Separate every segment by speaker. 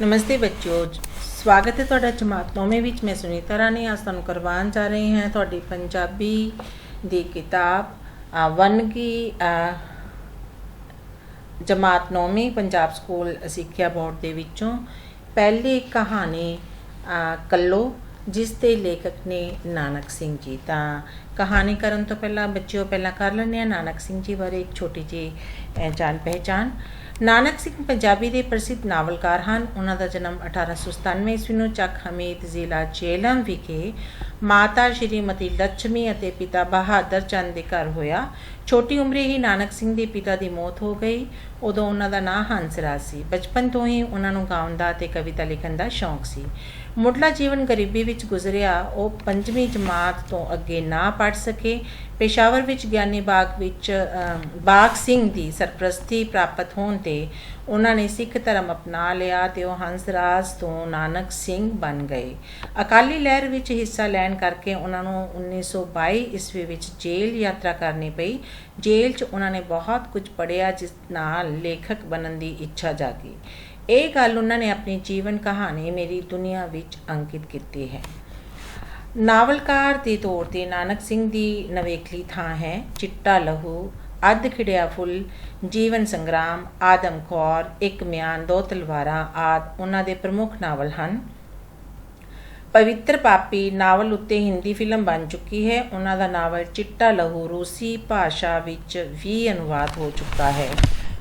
Speaker 1: नमस्ते बच्चों, स्वागत है ਤੁਹਾਡਾ ਜਮਾਤ 9ਵੀਂ ਵਿੱਚ। मैं सुनीता रानी आज ਤੁਹਾਨੂੰ ਕਰਵਾਉਣ ਜਾ ਰਹੀ ਹਾਂ ਤੁਹਾਡੀ ਪੰਜਾਬੀ ਦੀ ਕਿਤਾਬ ਵੰਨਗੀ ਜਮਾਤ 9ਵੀਂ ਪੰਜਾਬ ਸਕੂਲ ਸਿੱਖਿਆ ਬੋਰਡ ਦੇ ਵਿੱਚੋਂ ਪਹਿਲੀ ਕਹਾਣੀ ਕੱਲੋ, ਜਿਸ ਦੇ ਲੇਖਕ ਨੇ ਨਾਨਕ ਸਿੰਘ ਜੀ। ਤਾਂ ਕਹਾਣੀ ਕਰਨ ਤੋਂ ਪਹਿਲਾਂ ਬੱਚਿਓ ਪਹਿਲਾਂ ਕਰ ਲੈਂਦੇ ਹਾਂ ਨਾਨਕ ਸਿੰਘ ਜੀ ਬਾਰੇ ਇੱਕ ਛੋਟੀ ਜਿਹੀ ਜਾਣ ਪਹਿਚਾਣ। ਨਾਨਕ ਸਿੰਘ ਪੰਜਾਬੀ ਦੇ ਪ੍ਰਸਿੱਧ ਨਾਵਲਕਾਰ ਹਨ। ਉਹਨਾਂ ਦਾ ਜਨਮ 1897 ਈਸਵੀ ਨੂੰ ਚੱਕ ਹਮੀਦ ਜ਼ਿਲ੍ਹਾ ਜੇਹਲਮ ਵਿਖੇ ਮਾਤਾ ਸ਼੍ਰੀਮਤੀ ਲక్ష్ਮੀ ਅਤੇ ਪਿਤਾ ਬਹਾਦਰ ਚੰਦ ਦੇ ਘਰ ਹੋਇਆ। ਛੋਟੀ ਉਮਰੇ ਹੀ ਨਾਨਕ ਸਿੰਘ ਦੇ ਪਿਤਾ ਦੀ ਮੌਤ ਹੋ ਗਈ। ਉਦੋਂ ਉਹਨਾਂ ਦਾ ਨਾਂ ਹੰਸਰਾਜ ਸੀ। ਬਚਪਨ ਤੋਂ ਹੀ ਉਹਨਾਂ ਨੂੰ ਗਾਉਣ ਦਾ ਅਤੇ ਕਵਿਤਾ ਲਿਖਣ ਦਾ ਸ਼ੌਂਕ ਸੀ। ਮੁੱਢਲਾ ਜੀਵਨ ਗਰੀਬੀ ਵਿੱਚ ਗੁਜ਼ਰਿਆ। ਉਹ 5ਵੀਂ ਜਮਾਤ ਤੋਂ ਅੱਗੇ ਨਾ ਪੜ੍ਹ ਸਕੇ। ਪੇਸ਼ਾਵਰ ਵਿੱਚ ਗਿਆਨੀ ਬਾਗ ਸਿੰਘ ਦੀ ਸਰਪ੍ਰਸਤੀ ਪ੍ਰਾਪਤ ਹੋਣ 'ਤੇ ਉਹਨਾਂ ਨੇ ਸਿੱਖ ਧਰਮ ਅਪਣਾ ਲਿਆ ਅਤੇ ਉਹ ਹੰਸਰਾਜ ਤੋਂ ਨਾਨਕ ਸਿੰਘ ਬਣ ਗਏ। ਅਕਾਲੀ ਲਹਿਰ ਵਿੱਚ ਹਿੱਸਾ ਲੈਣ ਕਰਕੇ ਉਹਨਾਂ ਨੂੰ 1922 ਈਸਵੀ ਵਿੱਚ ਜੇਲ੍ਹ ਯਾਤਰਾ ਕਰਨੀ ਪਈ। ਜੇਲ੍ਹ 'ਚ ਉਹਨਾਂ ਨੇ ਬਹੁਤ ਕੁਝ ਪੜ੍ਹਿਆ, ਜਿਸ ਨਾਲ ਲੇਖਕ ਬਣਨ ਦੀ ਇੱਛਾ ਜਾਗੀ। ਇਹ ਗੱਲ ਉਹਨਾਂ ਨੇ ਆਪਣੀ ਜੀਵਨ ਕਹਾਣੀ ਮੇਰੀ ਦੁਨੀਆ ਵਿੱਚ ਅੰਕਿਤ ਕੀਤੀ ਹੈ। ਨਾਵਲਕਾਰ ਦੇ ਤੌਰ 'ਤੇ ਨਾਨਕ ਸਿੰਘ ਦੀ ਨਵੇਕਲੀ ਥਾਂ ਹੈ ਚਿੱਟਾ ਲਹੂ, ਅੱਧ ਖਿੜਿਆ ਫੁੱਲ, ਜੀਵਨ ਸੰਗਰਾਮ, ਆਦਮ ਕੌਰ, ਇੱਕ ਮਿਆਨ, ਦੋ ਤਲਵਾਰਾਂ ਆਦਿ ਉਹਨਾਂ ਦੇ ਪ੍ਰਮੁੱਖ ਨਾਵਲ ਹਨ। ਪਵਿੱਤਰ ਪਾਪੀ ਨਾਵਲ ਉੱਤੇ ਹਿੰਦੀ ਫਿਲਮ ਬਣ ਚੁੱਕੀ ਹੈ। ਉਹਨਾਂ ਦਾ ਨਾਵਲ ਚਿੱਟਾ ਲਹੂ ਰੂਸੀ ਭਾਸ਼ਾ ਵਿੱਚ ਵੀ ਅਨੁਵਾਦ ਹੋ ਚੁੱਕਾ ਹੈ।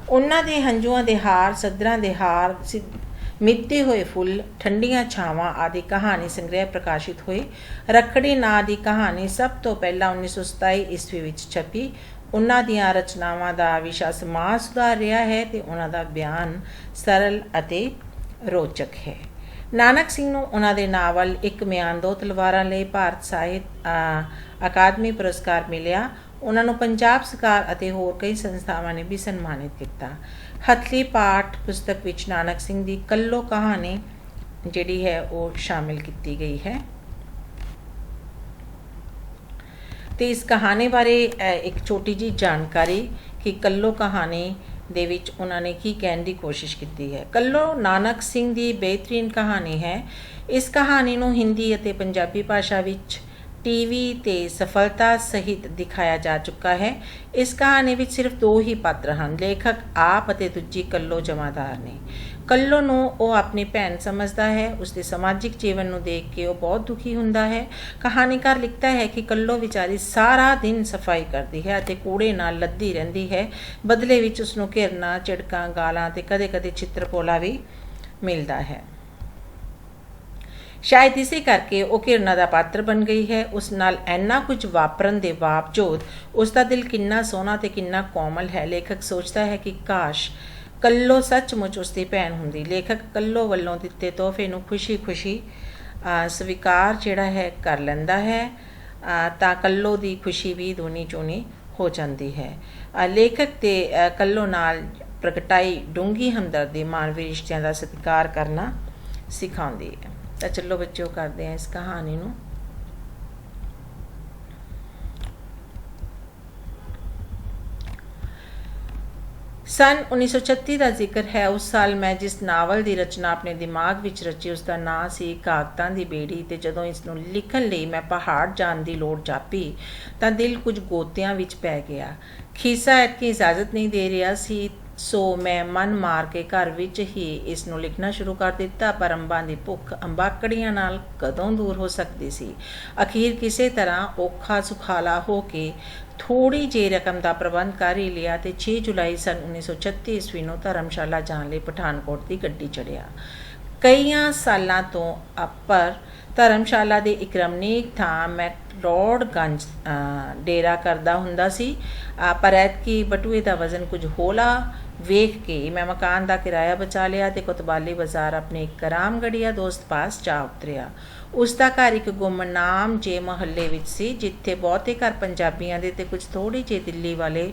Speaker 1: ਉਹਨਾਂ ਦੇ ਹੰਝੂਆਂ ਦੇ ਹਾਰ, ਸੱਧਰਾਂ ਦੇ ਹਾਰ, ਮਿੱਤੇ ਹੋਏ ਫੁੱਲ, ਠੰਡੀਆਂ ਛਾਵਾਂ ਆਦਿ ਕਹਾਣੀ ਸੰਗ੍ਰਹਿ ਪ੍ਰਕਾਸ਼ਿਤ ਹੋਏ। ਰੱਖੜੀ ਨਾਂ ਦੀ ਕਹਾਣੀ ਸਭ ਤੋਂ ਪਹਿਲਾਂ 1927 ਈਸਵੀ ਵਿੱਚ ਛਪੀ। ਉਹਨਾਂ ਦੀਆਂ ਰਚਨਾਵਾਂ ਦਾ ਵਿਸ਼ਾ ਸਮਾਜ ਸੁਧਾਰ ਰਿਹਾ ਹੈ ਅਤੇ ਉਹਨਾਂ ਦਾ ਬਿਆਨ ਸਰਲ ਅਤੇ ਰੋਚਕ ਹੈ। ਨਾਨਕ ਸਿੰਘ ਨੂੰ ਉਹਨਾਂ ਦੇ ਨਾਵਲ ਇੱਕ ਮਿਆਨ, ਦੋ ਤਲਵਾਰਾਂ ਲਈ ਭਾਰਤ ਸਾਹਿਤ ਅਕਾਦਮੀ ਪੁਰਸਕਾਰ ਮਿਲਿਆ। ਉਹਨਾਂ ਨੂੰ ਪੰਜਾਬ ਸਰਕਾਰ ਅਤੇ ਹੋਰ ਕਈ ਸੰਸਥਾਵਾਂ ਨੇ ਵੀ ਸਨਮਾਨਿਤ ਕੀਤਾ। ਹਥਲੀ ਪਾਠ ਪੁਸਤਕ ਵਿੱਚ ਨਾਨਕ ਸਿੰਘ ਦੀ ਕੱਲੋ ਕਹਾਣੀ ਜਿਹੜੀ ਹੈ ਉਹ ਸ਼ਾਮਿਲ ਕੀਤੀ ਗਈ ਹੈ। ਤੇ ਇਸ ਕਹਾਣੀ ਬਾਰੇ ਇੱਕ ਛੋਟੀ ਜਿਹੀ ਜਾਣਕਾਰੀ ਕਿ ਕੱਲੋ ਕਹਾਣੀ ਦੇ ਵਿੱਚ ਉਹਨਾਂ ਨੇ ਕੀ ਕਹਿਣ ਦੀ ਕੋਸ਼ਿਸ਼ ਕੀਤੀ ਹੈ। ਕੱਲੋ ਨਾਨਕ ਸਿੰਘ ਦੀ ਬਿਹਤਰੀਨ ਕਹਾਣੀ ਹੈ। ਇਸ ਕਹਾਣੀ ਨੂੰ ਹਿੰਦੀ ਅਤੇ ਪੰਜਾਬੀ ਭਾਸ਼ਾ ਵਿੱਚ ਟੀਵੀ 'ਤੇ ਸਫਲਤਾ ਸਹਿਤ ਦਿਖਾਇਆ ਜਾ ਚੁੱਕਾ ਹੈ। ਇਸ ਕਹਾਣੀ ਵਿੱਚ ਸਿਰਫ ਦੋ ਹੀ ਪਾਤਰ ਹਨ, ਲੇਖਕ ਆਪ ਅਤੇ ਦੂਜੀ ਕੱਲੋ ਜਮਾਦਾਰ ਨੇ। ਕੱਲੋ ਨੂੰ ਉਹ ਆਪਣੀ ਭੈਣ ਸਮਝਦਾ ਹੈ। ਉਸਦੇ ਸਮਾਜਿਕ ਜੀਵਨ ਨੂੰ ਦੇਖ ਕੇ ਉਹ ਬਹੁਤ ਦੁਖੀ ਹੁੰਦਾ ਹੈ। ਕਹਾਣੀਕਾਰ ਲਿਖਦਾ ਹੈ ਕਿ ਕੱਲੋ ਵਿਚਾਰੀ ਸਾਰਾ ਦਿਨ ਸਫਾਈ ਕਰਦੀ ਹੈ ਅਤੇ ਕੂੜੇ ਨਾਲ ਲੱਦੀ ਰਹਿੰਦੀ ਹੈ। ਬਦਲੇ ਵਿੱਚ ਉਸਨੂੰ ਘਿਰਨਾ, ਝਿੜਕਾਂ, ਗਾਲਾਂ ਅਤੇ ਕਦੇ-ਕਦੇ ਚਿੱਤਰਪੋਲਾ ਵੀ ਮਿਲਦਾ ਹੈ। ਸ਼ਾਇਦ ਇਸੇ ਕਰਕੇ ਉਹ ਘਿਰਨਾ ਦਾ ਪਾਤਰ ਬਣ ਗਈ ਹੈ। ਉਸ ਨਾਲ ਇੰਨਾ ਕੁਝ ਵਾਪਰਨ ਦੇ ਬਾਵਜੂਦ ਉਸਦਾ ਦਿਲ ਕਿੰਨਾ ਸੋਹਣਾ ਅਤੇ ਕਿੰਨਾ ਕੋਮਲ ਹੈ। ਲੇਖਕ ਸੋਚਦਾ ਹੈ ਕਿ ਕਾਸ਼ ਕੱਲੋ ਸੱਚਮੁੱਚ ਉਸਦੀ ਭੈਣ ਹੁੰਦੀ। ਲੇਖਕ ਕੱਲੋ ਵੱਲੋਂ ਦਿੱਤੇ ਤੋਹਫੇ ਨੂੰ ਖੁਸ਼ੀ ਸਵੀਕਾਰ ਜਿਹੜਾ ਹੈ ਕਰ ਲੈਂਦਾ ਹੈ ਤਾਂ ਕੱਲੋ ਦੀ ਖੁਸ਼ੀ ਵੀ ਦੂਣੀ ਚੂਣੀ ਹੋ ਜਾਂਦੀ ਹੈ। ਲੇਖਕ ਤੇ ਕੱਲੋ ਨਾਲ ਪ੍ਰਗਟਾਈ ਡੂੰਘੀ ਹਮਦਰਦੀ ਮਾਨਵੀ ਰਿਸ਼ਤਿਆਂ ਦਾ ਸਤਿਕਾਰ ਕਰਨਾ ਸਿਖਾਉਂਦੀ ਹੈ। ਤਾਂ ਚਲੋ ਬੱਚਿਓ ਕਰਦੇ ਹਾਂ ਇਸ ਕਹਾਣੀ ਨੂੰ। ਸੰਨ 1936 ਦਾ ਜ਼ਿਕਰ ਹੈ। ਉਸ ਸਾਲ ਮੈਂ ਜਿਸ ਨਾਵਲ ਦੀ ਰਚਨਾ ਆਪਣੇ ਦਿਮਾਗ ਵਿੱਚ ਰਚੀ ਉਸਦਾ ਨਾਂ ਸੀ ਕਾਗਜ਼ਾਂ ਦੀ ਬੇੜੀ। ਤੇ ਜਦੋਂ ਇਸ ਨੂੰ ਲਿਖਣ ਲਈ ਮੈਂ ਪਹਾੜ ਜਾਣ ਦੀ ਲੋੜ ਜਾਪੀ ਤਾਂ ਦਿਲ ਕੁਝ ਗੋਤਿਆਂ ਵਿੱਚ ਪੈ ਗਿਆ। ਖੀਸਾ ਐਤਕੀ ਇਜਾਜ਼ਤ ਨਹੀਂ ਦੇ ਰਿਹਾ ਸੀ, ਸੋ ਮੈਂ ਮਨ ਮਾਰ ਕੇ ਘਰ ਵਿੱਚ ਹੀ ਇਸ ਨੂੰ ਲਿਖਣਾ ਸ਼ੁਰੂ ਕਰ ਦਿੱਤਾ। ਪਰ ਅੰਬਾਂ ਦੀ ਭੁੱਖ ਅੰਬਾਕੜੀਆਂ ਨਾਲ ਕਦੋਂ ਦੂਰ ਹੋ ਸਕਦੀ ਸੀ। ਅਖੀਰ ਕਿਸੇ ਤਰ੍ਹਾਂ ਔਖਾ ਸੁਖਾਲਾ ਹੋ ਕੇ ਥੋੜ੍ਹੀ ਜਿਹੀ ਰਕਮ ਦਾ ਪ੍ਰਬੰਧ ਕਰ ਹੀ ਲਿਆ ਤੇ 6 ਜੁਲਾਈ ਸੰਨ 1936 ਈਸਵੀ ਨੂੰ ਧਰਮਸ਼ਾਲਾ ਜਾਣ ਲਈ ਪਠਾਨਕੋਟ ਦੀ ਗੱਡੀ ਚੜ੍ਹਿਆ। ਕਈਆਂ ਸਾਲਾਂ ਤੋਂ ਪਰ ਧਰਮਸ਼ਾਲਾ ਦੇ ਇੱਕ ਰਮਣੀਕ ਥਾਂ ਮੈਕਲੋਡਗੰਜ ਡੇਰਾ ਕਰਦਾ ਹੁੰਦਾ ਸੀ। ਪਰ ਐਤਕੀ ਬਟੂਏ ਦਾ ਵਜ਼ਨ ਕੁਝ ਹੌਲਾ ਵੇਖ ਕੇ ਮੈਂ ਮਕਾਨ ਦਾ ਕਿਰਾਇਆ ਬਚਾ ਲਿਆ ਤੇ ਕੋਤਵਾਲੀ ਬਾਜ਼ਾਰ ਆਪਣੇ ਇੱਕ ਰਾਮਗੜੀਆ ਦੋਸਤ ਪਾਸ ਜਾ ਉਤਰਿਆ। ਉਸਦਾ ਘਰ ਇੱਕ ਗੁੰਮਨਾਮ ਜੇ ਮੁਹੱਲੇ ਵਿੱਚ ਸੀ, ਜਿੱਥੇ ਬਹੁਤੇ ਘਰ ਪੰਜਾਬੀਆਂ ਦੇ ਤੇ ਕੁਝ ਥੋੜ੍ਹੇ ਜਿਹੇ ਦਿੱਲੀ ਵਾਲੇ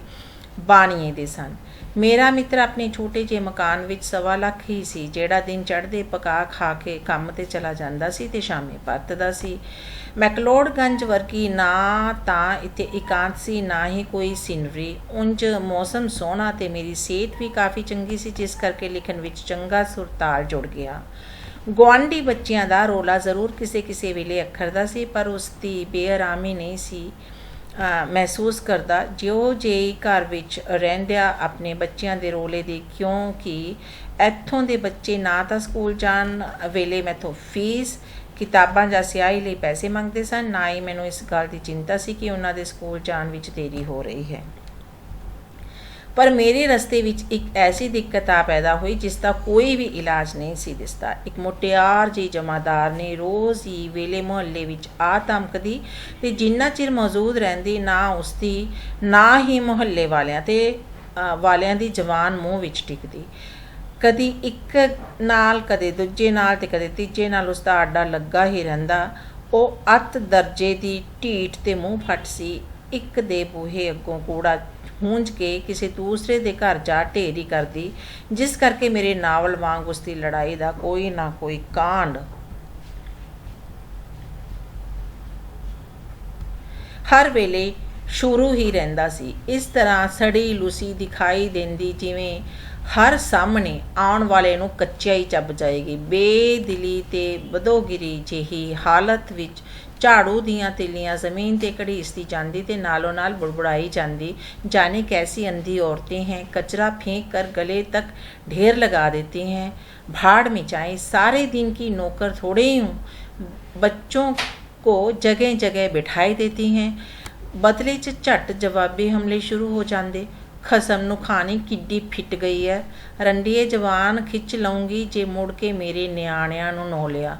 Speaker 1: ਬਾਣੀਏ ਦੇ ਸਨ। ਮੇਰਾ ਮਿੱਤਰ ਆਪਣੇ ਛੋਟੇ ਜਿਹੇ ਮਕਾਨ ਵਿੱਚ 1.25 ਲੱਖ ਹੀ ਸੀ, ਜਿਹੜਾ ਦਿਨ ਚੜ੍ਹਦੇ ਪਕਾ ਖਾ ਕੇ ਕੰਮ 'ਤੇ ਚਲਾ ਜਾਂਦਾ ਸੀ ਤੇ ਸ਼ਾਮੀ ਪਰਤਦਾ ਸੀ। ਮੈਕਲੋਡਗੰਜ ਵਰਗੀ ਨਾ ਤਾਂ ਇੱਥੇ ਇਕਾਂਤ ਸੀ, ਨਾ ਹੀ ਕੋਈ ਸੀਨਰੀ। ਉਂਝ ਮੌਸਮ ਸੋਹਣਾ ਤੇ ਮੇਰੀ ਸਿਹਤ ਵੀ ਕਾਫੀ ਚੰਗੀ ਸੀ, ਜਿਸ ਕਰਕੇ ਲਿਖਣ ਵਿੱਚ ਚੰਗਾ ਸੁਰਤਾਲ ਜੁੜ ਗਿਆ। ਗੁਆਂਢੀ ਬੱਚਿਆਂ ਦਾ ਰੌਲਾ ਜ਼ਰੂਰ ਕਿਸੇ ਕਿਸੇ ਵੇਲੇ ਅੱਖਰਦਾ ਸੀ, ਪਰ ਉਸ ਦੀ ਬੇਆਰਾਮੀ ਨਹੀਂ ਸੀ ਮਹਿਸੂਸ ਕਰਦਾ ਜਿਉਂ ਜਿਹੀ ਘਰ ਵਿੱਚ ਰਹਿੰਦਿਆਂ ਆਪਣੇ ਬੱਚਿਆਂ ਦੇ ਰੌਲੇ ਦੀ, ਕਿਉਂਕਿ ਇੱਥੋਂ ਦੇ ਬੱਚੇ ਨਾ ਤਾਂ ਸਕੂਲ ਜਾਣ ਵੇਲੇ ਮੈਥੋਂ ਫੀਸ, ਕਿਤਾਬਾਂ ਜਾਂ ਸਿਆਹੀ ਲਈ ਪੈਸੇ ਮੰਗਦੇ ਸਨ, ਨਾ ਹੀ ਮੈਨੂੰ ਇਸ ਗੱਲ ਦੀ ਚਿੰਤਾ ਸੀ ਕਿ ਉਹਨਾਂ ਦੇ ਸਕੂਲ ਜਾਣ ਵਿੱਚ ਦੇਰੀ ਹੋ ਰਹੀ ਹੈ। ਪਰ ਮੇਰੇ ਰਸਤੇ ਵਿੱਚ ਇੱਕ ਐਸੀ ਦਿੱਕਤ ਆ ਪੈਦਾ ਹੋਈ ਜਿਸ ਦਾ ਕੋਈ ਵੀ ਇਲਾਜ ਨਹੀਂ ਸੀ ਦਿਸਦਾ। ਇੱਕ ਮੁਟਿਆਰ ਜਿਹੀ ਜਮਾਦਾਰ ਨੇ ਰੋਜ਼ ਹੀ ਵੇਲੇ ਮੁਹੱਲੇ ਵਿੱਚ ਆ ਧਮਕਦੀ ਤੇ ਜਿੰਨਾ ਚਿਰ ਮੌਜੂਦ ਰਹਿੰਦੀ ਨਾ ਉਸਦੀ ਨਾ ਹੀ ਮੁਹੱਲੇ ਵਾਲਿਆਂ ਦੀ ਜਵਾਨ ਮੂੰਹ ਵਿੱਚ ਟਿਕਦੀ। ਕਦੀ ਇੱਕ ਨਾਲ, ਕਦੇ ਦੂਜੇ ਨਾਲ ਤੇ ਕਦੇ ਤੀਜੇ ਨਾਲ ਉਸਦਾ ਆਡਾ ਲੱਗਾ ਹੀ ਰਹਿੰਦਾ। ਉਹ ਅੱਤ ਦਰਜੇ ਦੀ ਢੀਠ ਤੇ ਮੂੰਹ ਫੱਟ ਸੀ। ਇੱਕ ਦੇ ਬੂਹੇ ਅੱਗੋਂ ਕੂੜਾ ਹੂੰਝ ਕੇ ਕਿਸੇ ਦੂਸਰੇ ਦੇ ਘਰ ਜਾ ਢੇਰੀ ਕਰਦੀ, ਜਿਸ ਕਰਕੇ ਮੇਰੇ ਨਾਵਲ ਵਾਂਗ ਉਸਦੀ ਲੜਾਈ ਦਾ ਕੋਈ ਨਾ ਕੋਈ ਕਾਂਡ ਹਰ ਵੇਲੇ ਸ਼ੁਰੂ ਹੀ ਰਹਿੰਦਾ ਸੀ। ਇਸ ਤਰ੍ਹਾਂ ਸੜੀ ਲੂਸੀ ਦਿਖਾਈ ਦਿੰਦੀ ਜਿਵੇਂ ਹਰ ਸਾਹਮਣੇ ਆਉਣ ਵਾਲੇ ਨੂੰ ਕੱਚਿਆ ਹੀ ਚੱਬ ਜਾਏਗੀ। ਬੇਦਿਲੀ ਤੇ ਬਦੋਗਿਰੀ ਜਿਹੀ ਹਾਲਤ ਵਿੱਚ ਝਾੜੂ ਦੀਆਂ ਤਿੱਲੀਆਂ ਜ਼ਮੀਨ 'ਤੇ ਘੜੀਸਦੀ ਜਾਂਦੀ ਤੇ ਨਾਲੋਂ ਨਾਲ ਬੁੜਬੁੜਾਈ ਜਾਂਦੀ, जाने कैसी अंधी औरतें हैं, कचरा फेंक कर गले तक ढेर लगा देती हैं, भाड़ मिचाई, सारे दिन की नौकर थोड़े ही हूँ, बच्चों को जगह जगह बिठाई देती हैं। बदले च झट जवाबी हमले शुरू हो जाते। खसम ਨੂੰ ਖਾਣੀ ਕਿੱਡੀ ਫਿੱਟ ਗਈ ਹੈ, ਰੰਡੀਏ ਜਵਾਨ ਖਿੱਚ ਲਊਂਗੀ ਜੇ ਮੁੜ ਕੇ ਮੇਰੇ ਨਿਆਣਿਆਂ ਨੂੰ ਨੋ ਲਿਆ।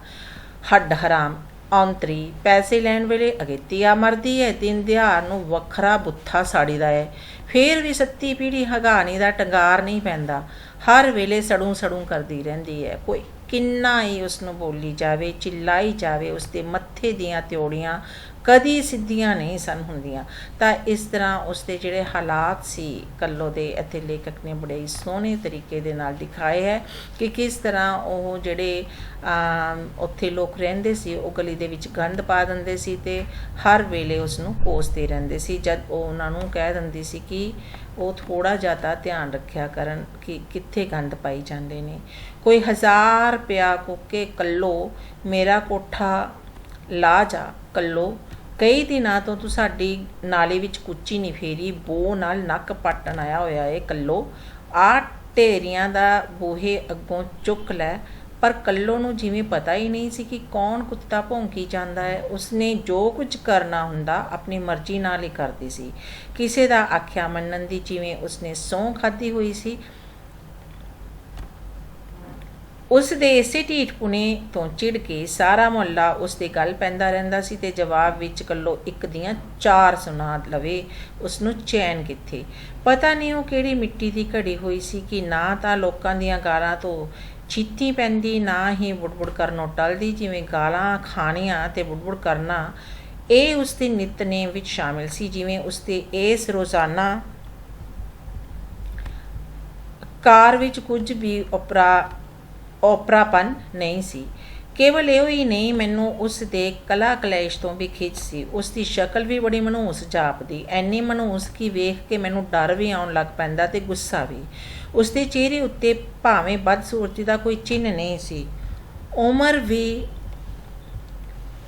Speaker 1: ਹੱਡ ਹਰਾਮ ਔਂਤਰੀ ਪੈਸੇ ਲੈਣ ਵੇਲੇ ਅਗੇਤੀ ਆ ਮਰਦੀ ਹੈ, ਦਿਨ ਦਿਹਾੜ ਨੂੰ ਵੱਖਰਾ ਬੁੱਥਾ ਸਾੜੀਦਾ ਹੈ। ਫੇਰ ਵੀ ਸੱਤੀ ਪੀੜੀ ਹਗਾਣੀ ਦਾ ਟੰਗਾਰ ਨਹੀਂ ਪੈਂਦਾ, ਹਰ ਵੇਲੇ ਸੜੂ ਸੜੂ ਕਰਦੀ ਰਹਿੰਦੀ ਹੈ। ਕੋਈ ਕਿੰਨਾ ਹੀ ਉਸਨੂੰ ਬੋਲੀ ਜਾਵੇ, ਚਿল্ਲਾਈ ਜਾਵੇ, ਉਸਦੇ ਮੱਥੇ ਦੀਆਂ ਤਿਉੜੀਆਂ ਕਦੀ ਸਿੱਧੀਆਂ ਨਹੀਂ ਸਨ ਹੁੰਦੀਆਂ। ਤਾਂ ਇਸ ਤਰ੍ਹਾਂ ਉਸਦੇ ਜਿਹੜੇ ਹਾਲਾਤ ਸੀ ਕੱਲੋ ਦੇ, ਇੱਥੇ ਲੇਖਕ ਨੇ ਬੜੇ ਹੀ ਸੋਹਣੇ ਤਰੀਕੇ ਦੇ ਨਾਲ ਦਿਖਾਏ ਹੈ ਕਿ ਕਿਸ ਤਰ੍ਹਾਂ ਉਹ ਜਿਹੜੇ ਉੱਥੇ ਲੋਕ ਰਹਿੰਦੇ ਸੀ ਉਹ ਗਲੀ ਦੇ ਵਿੱਚ ਗੰਦ ਪਾ ਦਿੰਦੇ ਸੀ ਤੇ ਹਰ ਵੇਲੇ ਉਸਨੂੰ ਕੋਸਦੇ ਰਹਿੰਦੇ ਸੀ। ਜਦ ਉਹ ਉਹਨਾਂ ਨੂੰ ਕਹਿ ਦਿੰਦੀ ਸੀ ਕਿ ਉਹ ਥੋੜ੍ਹਾ ਜਿਹਾ ਤਾਂ ਧਿਆਨ ਰੱਖਿਆ ਕਰਨ ਕਿ ਕਿੱਥੇ ਗੰਦ ਪਾਈ ਜਾਂਦੇ ਨੇ। ਕੋਈ 1000 ਰੁਪਇਆ ਕੁੱਕੇ ਕੱਲੋ, ਮੇਰਾ ਕੋਠਾ ਲਾ ਜਾ ਕੱਲੋ, ਕਈ ਦਿਨਾਂ ਤੋਂ ਤੂੰ ਸਾਡੀ ਨਾਲੇ ਵਿੱਚ ਕੁੱਚੀ ਨਹੀਂ ਫੇਰੀ, ਬੋ ਨਾਲ ਨੱਕ ਪੱਟਣ ਆਇਆ ਹੋਇਆ ਏ ਕੱਲੋ, ਆਹ ਢੇਰੀਆਂ ਦਾ ਬੂਹੇ ਅੱਗੋਂ ਚੁੱਕ ਲੈ। ਪਰ ਕੱਲੋ ਨੂੰ ਜਿਵੇਂ ਪਤਾ ਹੀ ਨਹੀਂ ਸੀ ਕਿ ਕੌਣ ਕੁੱਤਾ ਭੌਂਕੀ ਜਾਂਦਾ ਹੈ। ਉਸਨੇ ਜੋ ਕੁਝ ਕਰਨਾ ਹੁੰਦਾ ਆਪਣੀ ਮਰਜ਼ੀ ਨਾਲ ਹੀ ਕਰਦੀ ਸੀ, ਕਿਸੇ ਦਾ ਆਖਿਆ ਮੰਨਣ ਦੀ ਜਿਵੇਂ ਉਸਨੇ ਸਹੁੰ ਖਾਧੀ ਹੋਈ ਸੀ। ਉਸ ਦੇ ਇਸੇ ਢੀਠਪੁਣੇ ਤੋਂ ਚਿੜ ਕੇ ਸਾਰਾ ਮੁਹੱਲਾ ਉਸ ਦੇ ਗੱਲ ਪੈਂਦਾ ਰਹਿੰਦਾ ਸੀ ਤੇ ਜਵਾਬ ਵਿੱਚ ਕੱਲੋ ਇੱਕ ਦੀਆਂ 4 ਸੁਣਾ ਲਵੇ, ਉਸਨੂੰ ਚੈਨ ਕਿੱਥੇ। ਪਤਾ ਨਹੀਂ ਉਹ ਕਿਹੜੀ ਮਿੱਟੀ ਦੀ ਘੜੀ ਹੋਈ ਸੀ ਕਿ ਨਾ ਤਾਂ ਲੋਕਾਂ ਦੀਆਂ ਗਾਲਾਂ ਤੋਂ ਚੀਤੀ ਪੈਂਦੀ, ਨਾ ਹੀ ਬੁੜਬੁੜ ਕਰਨੋਂ ਟਲਦੀ। ਜਿਵੇਂ ਗਾਲਾਂ ਖਾਣੀਆਂ ਤੇ ਬੁੜਬੁੜ ਕਰਨਾ ਇਹ ਉਸਦੇ ਨਿਤਨੇਮ ਵਿੱਚ ਸ਼ਾਮਿਲ ਸੀ, ਜਿਵੇਂ ਉਸਦੇ ਇਸ ਰੋਜ਼ਾਨਾ ਕਾਰ ਵਿੱਚ ਕੁਝ ਵੀ ਓਪਰਾਪਨ ਨਹੀਂ ਸੀ। ਕੇਵਲ ਇਹੋ ਹੀ ਨਹੀਂ, ਮੈਨੂੰ ਉਸ ਦੇ ਕਲਾ ਕਲੇਸ਼ ਤੋਂ ਵੀ ਖਿੱਚ ਸੀ। ਉਸ ਦੀ ਸ਼ਕਲ ਵੀ ਬੜੀ ਮਨਹੂਸ ਜਾਪਦੀ, ਐਨੀ ਮਨਹੂਸ ਕਿ ਵੇਖ ਕੇ ਮੈਨੂੰ ਡਰ ਵੀ ਆਉਣ ਲੱਗ ਪੈਂਦਾ ਤੇ ਗੁੱਸਾ ਵੀ। ਉਸ ਦੇ ਚਿਹਰੇ ਉੱਤੇ ਭਾਵੇਂ ਬਦਸੂਰਤੀ ਦਾ ਕੋਈ ਚਿੰਨ੍ਹ ਨਹੀਂ ਸੀ। ਉਮਰ ਵੀ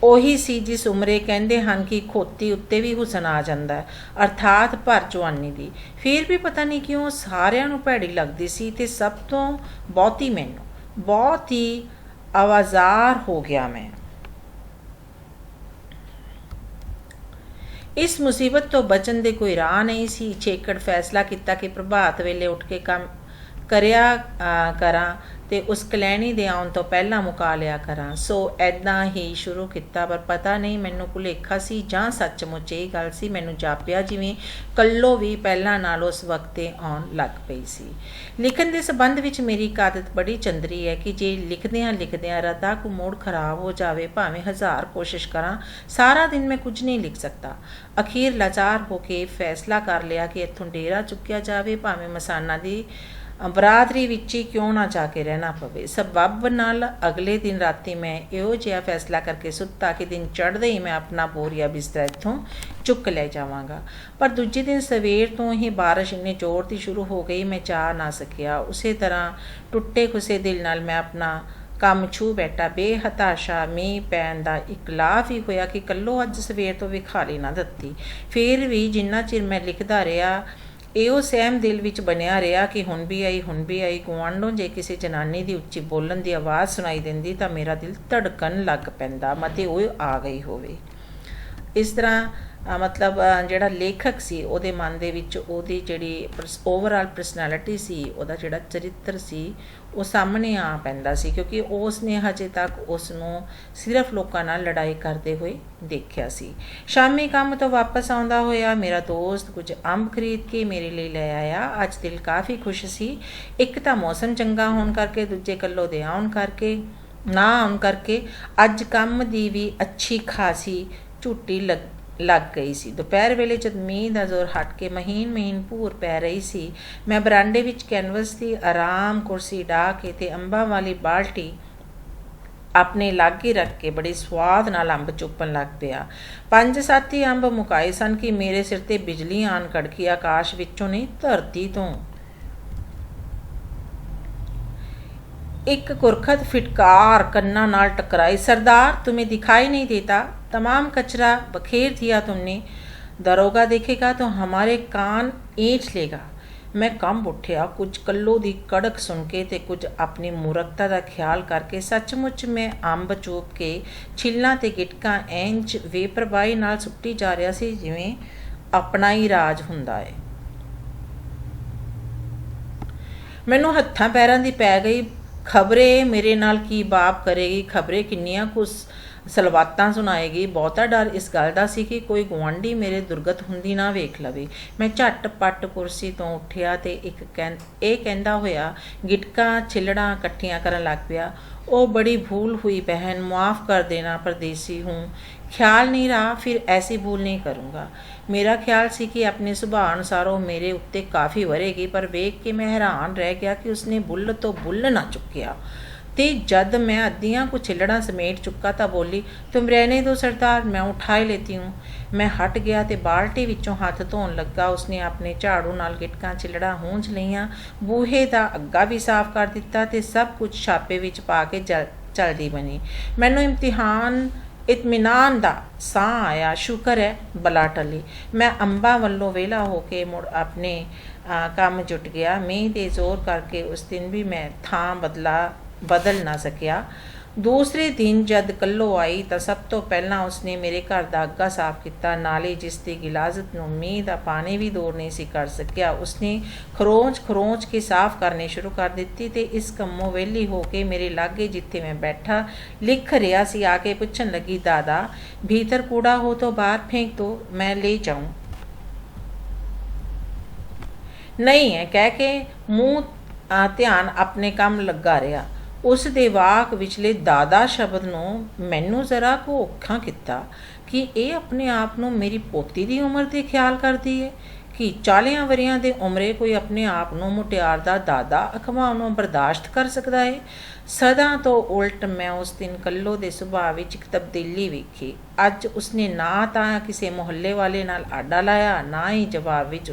Speaker 1: ਉਹੀ ਸੀ ਜਿਸ ਉਮਰੇ ਕਹਿੰਦੇ ਹਨ ਕਿ ਖੋਤੀ ਉੱਤੇ ਵੀ ਹੁਸਨ ਆ ਜਾਂਦਾ, ਅਰਥਾਤ ਭਰ ਜਵਾਨੀ ਦੀ। ਫਿਰ ਵੀ ਪਤਾ ਨਹੀਂ ਕਿਉਂ ਸਾਰਿਆਂ ਨੂੰ ਭੈੜੀ ਲੱਗਦੀ ਸੀ ਤੇ ਸਭ ਤੋਂ ਬਹੁਤੀ ਮੈਨੂੰ। ਬਹੁਤ ਹੀ ਆਵਾਜ਼ਾਰ ਹੋ ਗਿਆ ਮੈਂ। ਇਸ ਮੁਸੀਬਤ ਤੋਂ ਬਚਣ ਦੇ ਕੋਈ ਰਾਹ ਨਹੀਂ ਸੀ। ਛੇਕੜ ਫੈਸਲਾ ਕੀਤਾ ਕਿ ਪ੍ਰਭਾਤ ਵੇਲੇ ਉੱਠ ਕੇ ਕਰਿਆ ਕਰਾਂ ਤੇ ਉਸ ਕਲੈਣੀ ਦੇ ਆਉਣ ਤੋਂ ਪਹਿਲਾਂ ਮੁਕਾ ਲਿਆ ਕਰਾਂ। ਸੋ ਐਦਾਂ ਹੀ ਸ਼ੁਰੂ ਕੀਤਾ, ਪਰ ਪਤਾ ਨਹੀਂ ਮੈਨੂੰ ਭੁਲੇਖਾ ਸੀ ਜਾਂ ਸੱਚਮੁੱਚ ਇਹ ਗੱਲ ਸੀ। ਮੈਨੂੰ ਜਾਪਿਆ ਜਿਵੇਂ ਕੱਲੋ ਵੀ ਪਹਿਲਾਂ ਨਾਲ ਉਸ ਵਕਤ 'ਤੇ ਆਉਣ ਲੱਗ ਪਈ ਸੀ। ਲਿਖਣ ਦੇ ਸੰਬੰਧ ਵਿੱਚ ਮੇਰੀ ਇੱਕ ਆਦਤ ਬੜੀ ਚੰਦਰੀ ਹੈ ਕਿ ਜੇ ਲਿਖਦਿਆਂ ਰਤਾ ਕੋ ਮੂਡ ਖਰਾਬ ਹੋ ਜਾਵੇ, ਭਾਵੇਂ 1000 ਕੋਸ਼ਿਸ਼ ਕਰਾਂ, ਸਾਰਾ ਦਿਨ ਮੈਂ ਕੁਝ ਨਹੀਂ ਲਿਖ ਸਕਦਾ। ਅਖੀਰ ਲਾਚਾਰ ਹੋ ਕੇ ਫੈਸਲਾ ਕਰ ਲਿਆ ਕਿ ਇੱਥੋਂ ਡੇਰਾ ਚੁੱਕਿਆ ਜਾਵੇ, ਭਾਵੇਂ ਮਸਾਨਾ ਦੀ ਬਰਾਦਰੀ ਵਿੱਚ ਹੀ ਕਿਉਂ ਨਾ ਜਾ ਕੇ ਰਹਿਣਾ ਪਵੇ। ਸਬੱਬ ਨਾਲ ਅਗਲੇ ਦਿਨ ਰਾਤੀ ਮੈਂ ਇਹੋ ਜਿਹਾ ਫੈਸਲਾ ਕਰਕੇ ਸੁੱਤਾ ਕਿ ਦਿਨ ਚੜ੍ਹਦੇ ਹੀ ਮੈਂ ਆਪਣਾ ਬੋਰੀਆ ਬਿਸਤਰਾ ਇੱਥੋਂ ਚੁੱਕ ਲੈ ਜਾਵਾਂਗਾ। ਪਰ ਦੂਜੇ ਦਿਨ ਸਵੇਰ ਤੋਂ ਹੀ ਬਾਰਿਸ਼ ਇੰਨੇ ਜ਼ੋਰ ਦੀ ਸ਼ੁਰੂ ਹੋ ਗਈ, ਮੈਂ ਜਾ ਨਾ ਸਕਿਆ। ਉਸੇ ਤਰ੍ਹਾਂ ਟੁੱਟੇ ਖੁਸੇ ਦਿਲ ਨਾਲ ਮੈਂ ਆਪਣਾ ਕੰਮ ਛੂਹ ਬੈਠਾ। ਬੇਹਤਾਸ਼ਾ ਮੀਂਹ ਪੈਣ ਦਾ ਇੱਕ ਲਾਭ ਹੀ ਹੋਇਆ ਕਿ ਕੱਲੋ ਅੱਜ ਸਵੇਰ ਤੋਂ ਵੀ ਖਾਲੀ ਨਾ ਦਿੱਤੀ। ਫਿਰ ਵੀ ਜਿੰਨਾ ਚਿਰ ਮੈਂ ਲਿਖਦਾ ਰਿਹਾ, ਇਹੋ ਸਹਿਮ ਦਿਲ ਵਿੱਚ ਬਣਿਆ ਰਿਹਾ ਕਿ ਹੁਣ ਵੀ ਆਈ। ਗੁਆਂਢੋਂ ਜੇ ਕਿਸੇ ਜਨਾਨੀ ਦੀ ਉੱਚੀ ਬੋਲਣ ਦੀ ਆਵਾਜ਼ ਸੁਣਾਈ ਦਿੰਦੀ ਤਾਂ ਮੇਰਾ ਦਿਲ ਧੜਕਣ ਲੱਗ ਪੈਂਦਾ, ਮਤੇ ਉਹ ਆ ਗਈ ਹੋਵੇ। ਇਸ ਤਰ੍ਹਾਂ ਮਤਲਬ ਜਿਹੜਾ ਲੇਖਕ ਸੀ ਉਹਦੇ ਮਨ ਦੇ ਵਿੱਚ ਉਹਦੀ ਜਿਹੜੀ ਓਵਰਆਲ ਪਰਸਨੈਲਿਟੀ ਸੀ, ਉਹਦਾ ਜਿਹੜਾ ਚਰਿੱਤਰ ਸੀ, ਉਹ ਸਾਹਮਣੇ ਆ ਪੈਂਦਾ ਸੀ, ਕਿਉਂਕਿ ਉਸ ਨੇ ਹਜੇ ਤੱਕ ਉਸ ਨੂੰ ਸਿਰਫ ਲੋਕਾਂ ਨਾਲ ਲੜਾਈ ਕਰਦੇ ਹੋਏ ਦੇਖਿਆ ਸੀ। ਸ਼ਾਮੀ ਕੰਮ ਤੋਂ ਵਾਪਸ ਆਉਂਦਾ ਹੋਇਆ ਮੇਰਾ ਦੋਸਤ ਕੁਝ ਅੰਬ ਖਰੀਦ ਕੇ ਮੇਰੇ ਲਈ ਲੈ ਆਇਆ। ਅੱਜ ਦਿਲ ਕਾਫੀ ਖੁਸ਼ ਸੀ। ਇੱਕ ਤਾਂ ਮੌਸਮ ਚੰਗਾ ਹੋਣ ਕਰਕੇ, ਦੂਜੇ ਕੱਲੋ ਦੇ ਆਉਣ ਕਰਕੇ ਅੱਜ ਕੰਮ ਦੀ ਵੀ ਅੱਛੀ ਖਾਸੀ ਝੂਟੀ ਲੱਗ ਗਈ ਸੀ। ਦੁਪਹਿਰ ਵੇਲੇ ਜਦ ਮੀਂਹ ਦਾ ਜ਼ੋਰ ਹਟ ਕੇ ਮਹੀਨ ਭੂਰ ਪੈ ਰਹੀ ਸੀ, ਮੈਂ ਬਰਾਂਡੇ ਵਿੱਚ ਕੈਨਵਸ ਦੀ ਆਰਾਮ ਕੁਰਸੀ ਢਾਹ ਕੇ ਤੇ ਅੰਬਾਂ ਵਾਲੀ ਬਾਲਟੀ ਆਪਣੇ ਲਾਗੇ ਰੱਖ ਕੇ ਬੜੇ ਸਵਾਦ ਨਾਲ ਅੰਬ ਚੁੱਪਣ ਲੱਗ ਪਿਆ। 5-7 ਹੀ ਅੰਬ ਮੁਕਾਏ ਸਨ ਕਿ ਮੇਰੇ ਸਿਰ ਤੇ ਬਿਜਲੀ ਆਣ ਕੜਕੀ। ਆਕਾਸ਼ ਵਿੱਚੋਂ ਨਹੀਂ, ਧਰਤੀ ਤੋਂ एक कुरखत फिटकार कन्ना नाल टकराई। सरदार, तुम्हें दिखाई नहीं देता? तमाम कचरा बखेर दिया तुमने। दरोगा देखेगा तो हमारे कान ऐंठ लेगा। मैं कंब उठिया, कुछ कल्लो दी कड़क सुन के ते कुछ अपनी मूर्खता का ख्याल करके। सचमुच मैं अंब चूप के छिल्लां ते गिटकां इंज बेपरवाही नाल सुट्टी जा रहा सी जिवें अपना ही राज हुंदा है। मैनूं हत्थां पैरां दी पै गई। खबरे मेरे नाल की बाप करेगी, खबरे किन्नियां कुछ सलवातां सुनाएगी। बहुता डर इस गल दा सी कि कोई गुआंढी मेरे दुर्गत हुंदी ना वेख लवे। मैं झट पट कुर्सी तो उठिया ते इह कहंदा होया गिटकां छिलड़ां इकट्ठियां करन लग पिया। ओ बड़ी भूल हुई बहन, माफ़ कर देना, परदेसी हूँ, ख्याल नहीं रहा, फिर ऐसी भूल नहीं करूँगा। मेरा ख्याल सी कि अपने सुभाਅ अनुसार वो मेरे उत्ते काफ़ी वरेगी, पर वेख के मैं हैरान रह गया कि उसने बुल तो बुल ना चुक्या। ते जद मैं अद्धियां कुछ छिलड़ा समेट चुका तो बोली, तुम रहने दो सरदार, मैं उठा ही लेती हूँ। मैं हट गया ते बाल्टी विचों हथ धोन लगा। उसने अपने झाड़ू नाल गिटकां छिलड़ा हूंज लईआं, बूहे दा अग्गा भी साफ कर दिता ते सब कुछ छापे विच पा के चलदी बनी। मैनूं इत्मीनान दा साह आया। शुक्र है बला टली। मैं अंबा वल्लों वेला होके मुड़ अपने काम जुट गया। मींह दे जोर करके उस दिन भी मैं थां बदल ना सकिया। दूसरे दिन जद कल्लो आई तो सब तो पहला उसने मेरे घर का अग्गा साफ किया। नाले जिसकी गिलाजत नूं मींह का पानी भी दूर नहीं सी कर सकिया, उसने खरोंच के साफ करने शुरू कर दिती ते इस कम्मों वेली होके मेरे लागे जिथे मैं बैठा लिख रहा सी आके पुछन लगी, दादा भीतर कूड़ा हो तो बाहर फेंक दो, मैं ले जाऊं। नहीं है कह के मूँह ध्यान अपने काम लगा रहा। उस दे वाक विचले दादा शब्द नूं मैनूं जरा को औखा किता कि ये अपने आप नूं मेरी पोती दी उम्र दे ख्याल करदी है कि 40 वरियां दे उमरे कोई अपने आप नूं मुटियार दा दादा अखवाउणों बर्दाश्त कर सकदा है। सदा तो उल्ट मैं उस दिन कल्लो दे सुभाਅ विच एक तब्दीली वेखी। अज उसने ना तां किसी मुहल्ले वाले नाल आडा लाया, ना ही जवाब विच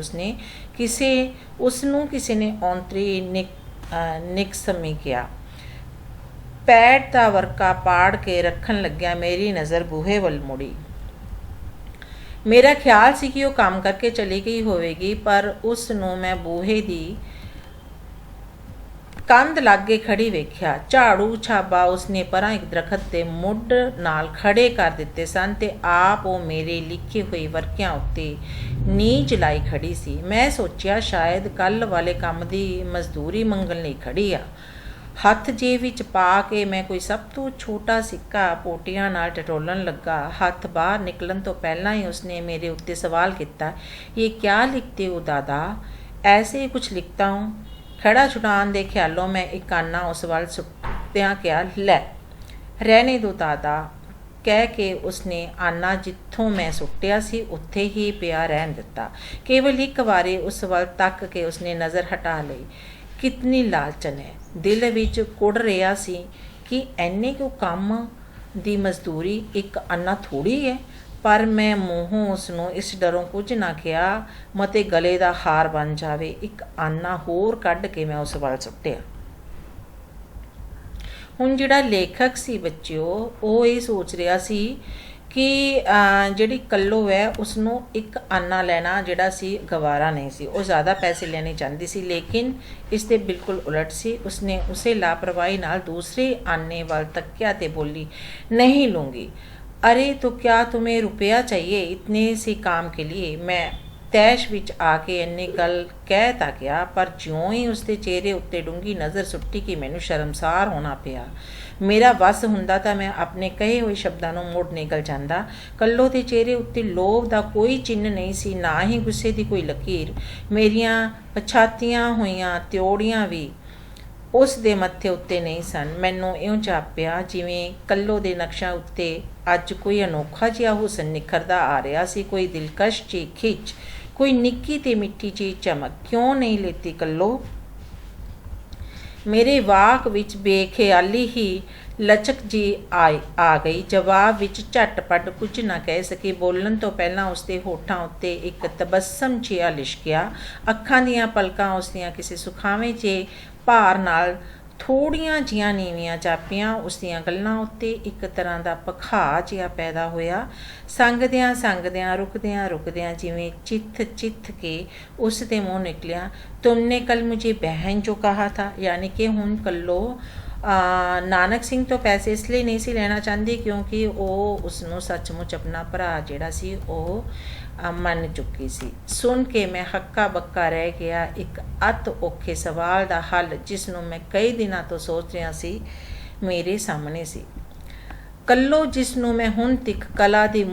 Speaker 1: उसनूं किसी ने औंतरी निकसमी किया। पैड का वर्का पाड़ के रखन लग्या मेरी नज़र बूहे वल मुड़ी। मेरा ख्याल सी कि वो काम करके चली गई होवेगी, पर उस नूं मैं बूहे दी ਕੰਧ ਲਾਗੇ ਖੜੀ ਵੇਖਿਆ। ਝਾੜੂ ਛਾਬਾ ਉਸਨੇ ਪਰਾਂ ਇੱਕ ਦਰਖਤ ਦੇ ਮੁੱਢ ਨਾਲ ਖੜੇ ਕਰ ਦਿੱਤੇ ਸਨ ਤੇ ਆਪ ਉਹ ਮੇਰੇ ਲਿਖੇ ਹੋਏ ਵਰਕਿਆਂ ਉੱਤੇ ਨੀਝ ਲਾਈ ਖੜੀ ਸੀ। ਮੈਂ ਸੋਚਿਆ ਸ਼ਾਇਦ ਕੱਲ੍ਹ ਵਾਲੇ ਕੰਮ ਦੀ ਮਜ਼ਦੂਰੀ ਮੰਗਣ ਲਈ ਖੜੀ ਆ। ਹੱਥ ਜੇਬ ਵਿੱਚ ਪਾ ਕੇ ਮੈਂ ਕੋਈ ਸਭ ਤੋਂ ਛੋਟਾ ਸਿੱਕਾ ਪੋਟੀਆਂ ਨਾਲ ਟਟੋਲਣ ਲੱਗਾ। ਹੱਥ ਬਾਹਰ ਨਿਕਲਣ ਤੋਂ ਪਹਿਲਾਂ ਹੀ ਉਸਨੇ ਮੇਰੇ ਉੱਤੇ ਸਵਾਲ ਕੀਤਾ, ਇਹ ਕਿਆ ਲਿਖਤੇ ਹੋ ਦਾਦਾ? ਐਸੇ ਹੀ ਕੁਛ ਲਿਖਤਾ ਹੂੰ। ਖੜਾ ਛੁਡਾਉਣ ਦੇ ਖਿਆਲੋਂ ਮੈਂ ਇੱਕ ਆਨਾ ਉਸ ਵੱਲ ਸੁੱਟਦਿਆਂ ਕਿਹਾ, ਲੈ ਰਹਿਣੇ ਦੋ ਦਾਦਾ, ਕਹਿ ਕੇ ਉਸਨੇ ਆਨਾ ਜਿੱਥੋਂ ਮੈਂ ਸੁੱਟਿਆ ਸੀ ਉੱਥੇ ਹੀ ਪਿਆ ਰਹਿਣ ਦਿੱਤਾ। ਕੇਵਲ ਇੱਕ ਵਾਰੀ ਉਸ ਵੱਲ ਤੱਕ ਕੇ ਉਸਨੇ ਨਜ਼ਰ ਹਟਾ ਲਈ। ਕਿਤਨੀ ਲਾਲਚਨ ਹੈ। ਦਿਲ ਵਿੱਚ ਕੁੜ ਰਿਹਾ ਸੀ ਕਿ ਐਨੇ ਕੁ ਕੰਮ ਦੀ ਮਜ਼ਦੂਰੀ ਇੱਕ ਆਨਾ ਥੋੜ੍ਹੀ ਹੈ, ਪਰ ਮੈਂ ਮੂੰਹੋਂ ਉਸਨੂੰ ਇਸ ਡਰੋਂ ਕੁਝ ਨਾ ਕਿਹਾ ਮਤੇ ਗਲੇ ਦਾ ਹਾਰ ਬਣ ਜਾਵੇ। ਇੱਕ ਆਨਾ ਹੋਰ ਕੱਢ ਕੇ ਮੈਂ ਉਸ ਵੱਲ ਸੁੱਟਿਆ। ਹੁਣ ਜਿਹੜਾ ਲੇਖਕ ਸੀ ਬੱਚਿਓ, ਉਹ ਇਹ ਸੋਚ ਰਿਹਾ ਸੀ ਕਿ ਜਿਹੜੀ ਕੱਲੋ ਹੈ ਉਸਨੂੰ ਇੱਕ ਆਨਾ ਲੈਣਾ ਜਿਹੜਾ ਸੀ ਗਵਾਰਾ ਨਹੀਂ ਸੀ। ਉਹ ਜ਼ਿਆਦਾ ਪੈਸੇ ਲੈਣੇ ਚਾਹੁੰਦੀ ਸੀ, ਲੇਕਿਨ ਇਸ ਦੇ ਬਿਲਕੁਲ ਉਲਟ ਸੀ। ਉਸਨੇ ਉਸੇ ਲਾਪਰਵਾਹੀ ਨਾਲ ਦੂਸਰੇ ਆਨੇ ਵੱਲ ਤੱਕਿਆ ਤੇ ਬੋਲੀ, ਨਹੀਂ ਲੂੰਗੀ। अरे तो क्या तुम्हें रुपया चाहिए इतने से काम के लिए? मैं ਤੈਸ਼ ਵਿੱਚ ਆ ਕੇ ਇੰਨੀ ਗੱਲ ਕਹਿ ਤਾਂ ਗਿਆ, ਪਰ ਜਿਉਂ ਹੀ ਉਸਦੇ ਚਿਹਰੇ ਉੱਤੇ ਡੂੰਘੀ ਨਜ਼ਰ ਸੁੱਟੀ ਕਿ ਮੈਨੂੰ ਸ਼ਰਮਸਾਰ ਹੋਣਾ ਪਿਆ। ਮੇਰਾ ਵੱਸ ਹੁੰਦਾ ਤਾਂ ਮੈਂ ਆਪਣੇ ਕਹੇ ਹੋਏ ਸ਼ਬਦਾਂ ਨੂੰ ਮੁੜ ਨਿਕਲ ਜਾਂਦਾ। ਕੱਲੋ ਦੇ ਚਿਹਰੇ ਉੱਤੇ ਲੋਭ ਦਾ ਕੋਈ ਚਿੰਨ੍ਹ ਨਹੀਂ ਸੀ, ਨਾ ਹੀ ਗੁੱਸੇ ਦੀ ਕੋਈ ਲਕੀਰ। ਮੇਰੀਆਂ ਪਛਾਤੀਆਂ ਹੋਈਆਂ ਤਿਉੜੀਆਂ ਵੀ ਉਸ ਦੇ ਮੱਥੇ ਉੱਤੇ ਨਹੀਂ ਸਨ। ਮੈਨੂੰ ਇਉਂ ਜਾਪਿਆ ਜਿਵੇਂ ਕੱਲੋ ਦੇ ਨਕਸ਼ਾਂ ਉੱਤੇ ਅੱਜ ਕੋਈ ਅਨੋਖਾ ਜਿਹਾ ਹੁਸਨ ਨਿਖਰਦਾ ਆ ਰਿਹਾ ਸੀ, ਕੋਈ ਦਿਲਕਸ਼ ਜਿਹੀ ਖਿੱਚ, ਕੋਈ ਨਿੱਕੀ ਤੇ ਮਿੱਠੀ ਜਿਹੀ ਚਮਕ। ਕਿਉਂ ਨਹੀਂ ਲੈਤੀ ਕੱਲੋ? ਮੇਰੇ ਵਾਕ ਵਿੱਚ ਬੇਖਿਆਲੀ ਹੀ ਲਚਕ ਜੀ ਆ ਗਈ। ਜਵਾਬ ਵਿੱਚ ਝਟਪਟ ਕੁਝ ਨਾ ਕਹਿ ਸਕੀ। ਬੋਲਣ ਤੋਂ ਪਹਿਲਾਂ ਉਸਦੇ ਹੋਠਾਂ ਉੱਤੇ ਇੱਕ ਤਬਸਮ ਜਿਹਾ ਲਿਸ਼ਕਿਆ। ਅੱਖਾਂ ਦੀਆਂ ਪਲਕਾਂ ਉਸਦੀਆਂ ਕਿਸੇ ਸੁਖਾਵੇਂ ਜਿਹੇ ਭਾਰ ਨਾਲ ਥੋੜ੍ਹੀਆਂ ਜਿਹੀਆਂ ਨੀਵੀਆਂ ਜਾਪੀਆਂ। ਉਸਦੀਆਂ ਗੱਲਾਂ ਉੱਤੇ ਇੱਕ ਤਰ੍ਹਾਂ ਦਾ ਭਖਾ ਜਿਹਾ ਪੈਦਾ ਹੋਇਆ। ਸੰਗਦਿਆਂ ਰੁਕਦਿਆਂ ਜਿਵੇਂ ਚਿੱਥ ਕੇ ਉਸ ਦੇ ਮੂੰਹ ਨਿਕਲਿਆ, ਤੁਮਨੇ ਕੱਲ ਮੁਝੇ ਬਹਿਨ ਜੋ ਕਹਾ ਥਾ। ਯਾਨੀ ਕਿ ਹੁਣ ਕੱਲੋ ਨਾਨਕ ਸਿੰਘ ਤੋਂ ਪੈਸੇ ਇਸ ਲਈ ਨਹੀਂ ਸੀ ਲੈਣਾ ਚਾਹੁੰਦੀ ਕਿਉਂਕਿ ਉਹ ਉਸਨੂੰ ਸੱਚਮੁੱਚ ਆਪਣਾ ਭਰਾ ਜਿਹੜਾ ਸੀ ਉਹ ਮੰਨ ਚੁੱਕੀ ਸੀ। ਸੁਣ ਕੇ ਮੈਂ ਹੱਕਾ ਬੱਕਾ ਰਹਿ ਗਿਆ। ਇੱਕ ਅਤ ਔਖੇ ਸਵਾਲ ਦਾ ਹੱਲ ਜਿਸ ਨੂੰ ਮੈਂ ਕਈ ਦਿਨਾਂ ਤੋਂ ਸੋਚ ਰਿਹਾ ਸੀ ਮੇਰੇ ਸਾਹਮਣੇ ਸੀ। ਕੱਲੋ ਜਿਸ ਨੂੰ ਮੈਂ ਹੁਣ ਤੱਕ ਕਲਾ ਦੀ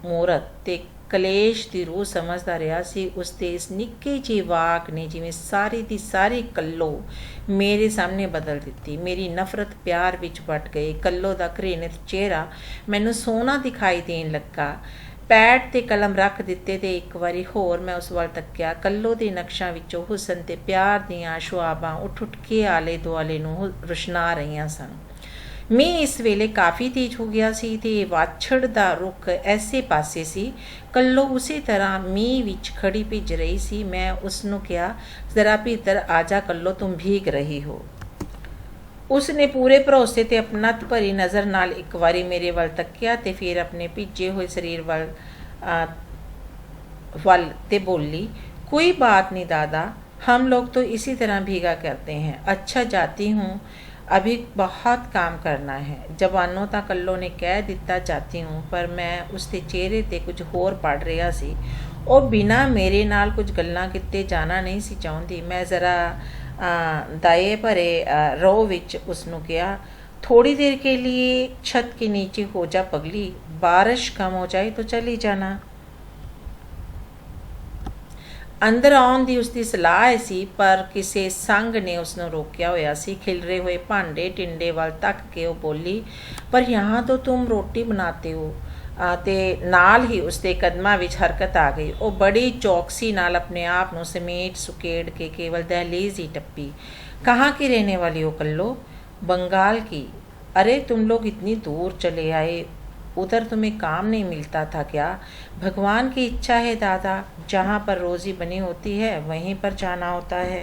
Speaker 1: ਮੂਰਤ ਤੇ ਕਲੇਸ਼ ਦੀ ਰੂਹ ਸਮਝਦਾ ਰਿਹਾ ਸੀ, ਉਸਦੇ ਇਸ ਨਿੱਕੇ ਜਿਹੇ ਵਾਕ ਨੇ ਜਿਵੇਂ ਸਾਰੀ ਦੀ ਸਾਰੀ ਕੱਲੋ ਮੇਰੇ ਸਾਹਮਣੇ ਬਦਲ ਦਿੱਤੀ। ਮੇਰੀ ਨਫ਼ਰਤ ਪਿਆਰ ਵਿੱਚ ਵੱਟ ਗਈ। ਕੱਲੋ ਦਾ ਘ੍ਰਿਣਿਤ ਚਿਹਰਾ ਮੈਨੂੰ ਸੋਹਣਾ ਦਿਖਾਈ ਦੇਣ ਲੱਗਾ। ਪੈਡ ਤੇ ਕਲਮ ਰੱਖ ਦਿੱਤੇ ਤੇ ਇੱਕ ਵਾਰੀ ਹੋਰ ਮੈਂ ਉਸ ਵੱਲ ਤੱਕਿਆ। ਕੱਲੋ ਦੇ ਨਕਸ਼ਾਂ ਵਿੱਚੋਂ ਹੁਸਨ ਤੇ ਪਿਆਰ ਦੀਆਂ ਸ਼ੁਆਬਾਂ ਉੱਠ ਕੇ ਆਲੇ ਦੁਆਲੇ ਨੂੰ ਰੁਸ਼ਨਾ ਰਹੀਆਂ ਸਨ। ਮੀਂਹ ਇਸ ਵੇਲੇ ਕਾਫੀ ਤੇਜ਼ ਹੋ ਗਿਆ ਸੀ ਤੇ ਵਾਛੜ ਦਾ ਰੁੱਖ ਐਸੇ ਪਾਸੇ ਸੀ। ਕੱਲੋ ਉਸੇ ਤਰ੍ਹਾਂ ਮੀਂਹ ਵਿੱਚ ਖੜੀ ਭਿੱਜ ਰਹੀ ਸੀ। ਮੈਂ ਉਸਨੂੰ ਕਿਹਾ, ਜ਼ਰਾ ਭੀਤਰ ਆ ਜਾ ਕੱਲੋ, ਤੁਮ ਭੀਗ ਰਹੀ ਹੋ। ਉਸਨੇ ਪੂਰੇ ਭਰੋਸੇ ਤੇ ਅਪਣਤ ਭਰੀ ਨਜ਼ਰ ਨਾਲ ਇੱਕ ਵਾਰੀ ਮੇਰੇ ਵੱਲ ਤੱਕਿਆ ਤੇ ਫਿਰ ਆਪਣੇ ਭਿੱਜੇ ਹੋਏ ਸਰੀਰ ਵੱਲ ਤੇ ਬੋਲੀ, कोई बात नहीं दादा, हम लोग तो इसी तरह भीगा करते हैं। अच्छा जाती हूँ, अभी बहुत काम करना है। जवानों ਤਾਂ ਕੱਲੋ ਨੇ ਕਹਿ ਦਿੱਤਾ ਜਾਤੀ ਹੂੰ, ਪਰ ਮੈਂ ਉਸਦੇ ਚਿਹਰੇ ਤੇ ਕੁਝ ਹੋਰ ਪੜ ਰਿਹਾ ਸੀ। ਉਹ ਬਿਨਾਂ ਮੇਰੇ ਨਾਲ ਕੁਝ ਗੱਲਾਂ ਕੀਤੇ ਜਾਣਾ ਨਹੀਂ ਸੀ ਚਾਹੁੰਦੀ। ਮੈਂ ਜ਼ਰਾ दाए भरे रो विच उसनु किया, थोड़ी देर के लिए छत के नीचे हो जा पगली, बारिश कम हो जाए तो चली जाना। अंदर आउण दी उसकी सलाह सी, पर किसी संग ने उसनू रोकिया होया सी। खिलरे हुए भांडे टिंडे वाल तक के वो बोली, पर यहाँ तो तुम रोटी बनाते हो। ਤੇ ਨਾਲ ਹੀ ਉਸਦੇ ਕਦਮਾਂ ਵਿੱਚ ਹਰਕਤ ਆ ਗਈ। ਉਹ ਬੜੀ ਚੌਕਸੀ ਨਾਲ ਆਪਣੇ ਆਪ ਨੂੰ ਸਮੇਟ ਸੁਕੇੜ ਕੇ ਕੇਵਲ ਦਹਲੀਜ਼ ही टप्पी। कहाँ की रहने वाली हो कल्लो? बंगाल की। अरे तुम लोग इतनी दूर चले आए, उधर तुम्हें काम नहीं मिलता था क्या? भगवान की इच्छा है दादा, जहाँ पर रोज़ी बनी होती है वहीं पर जाना होता है।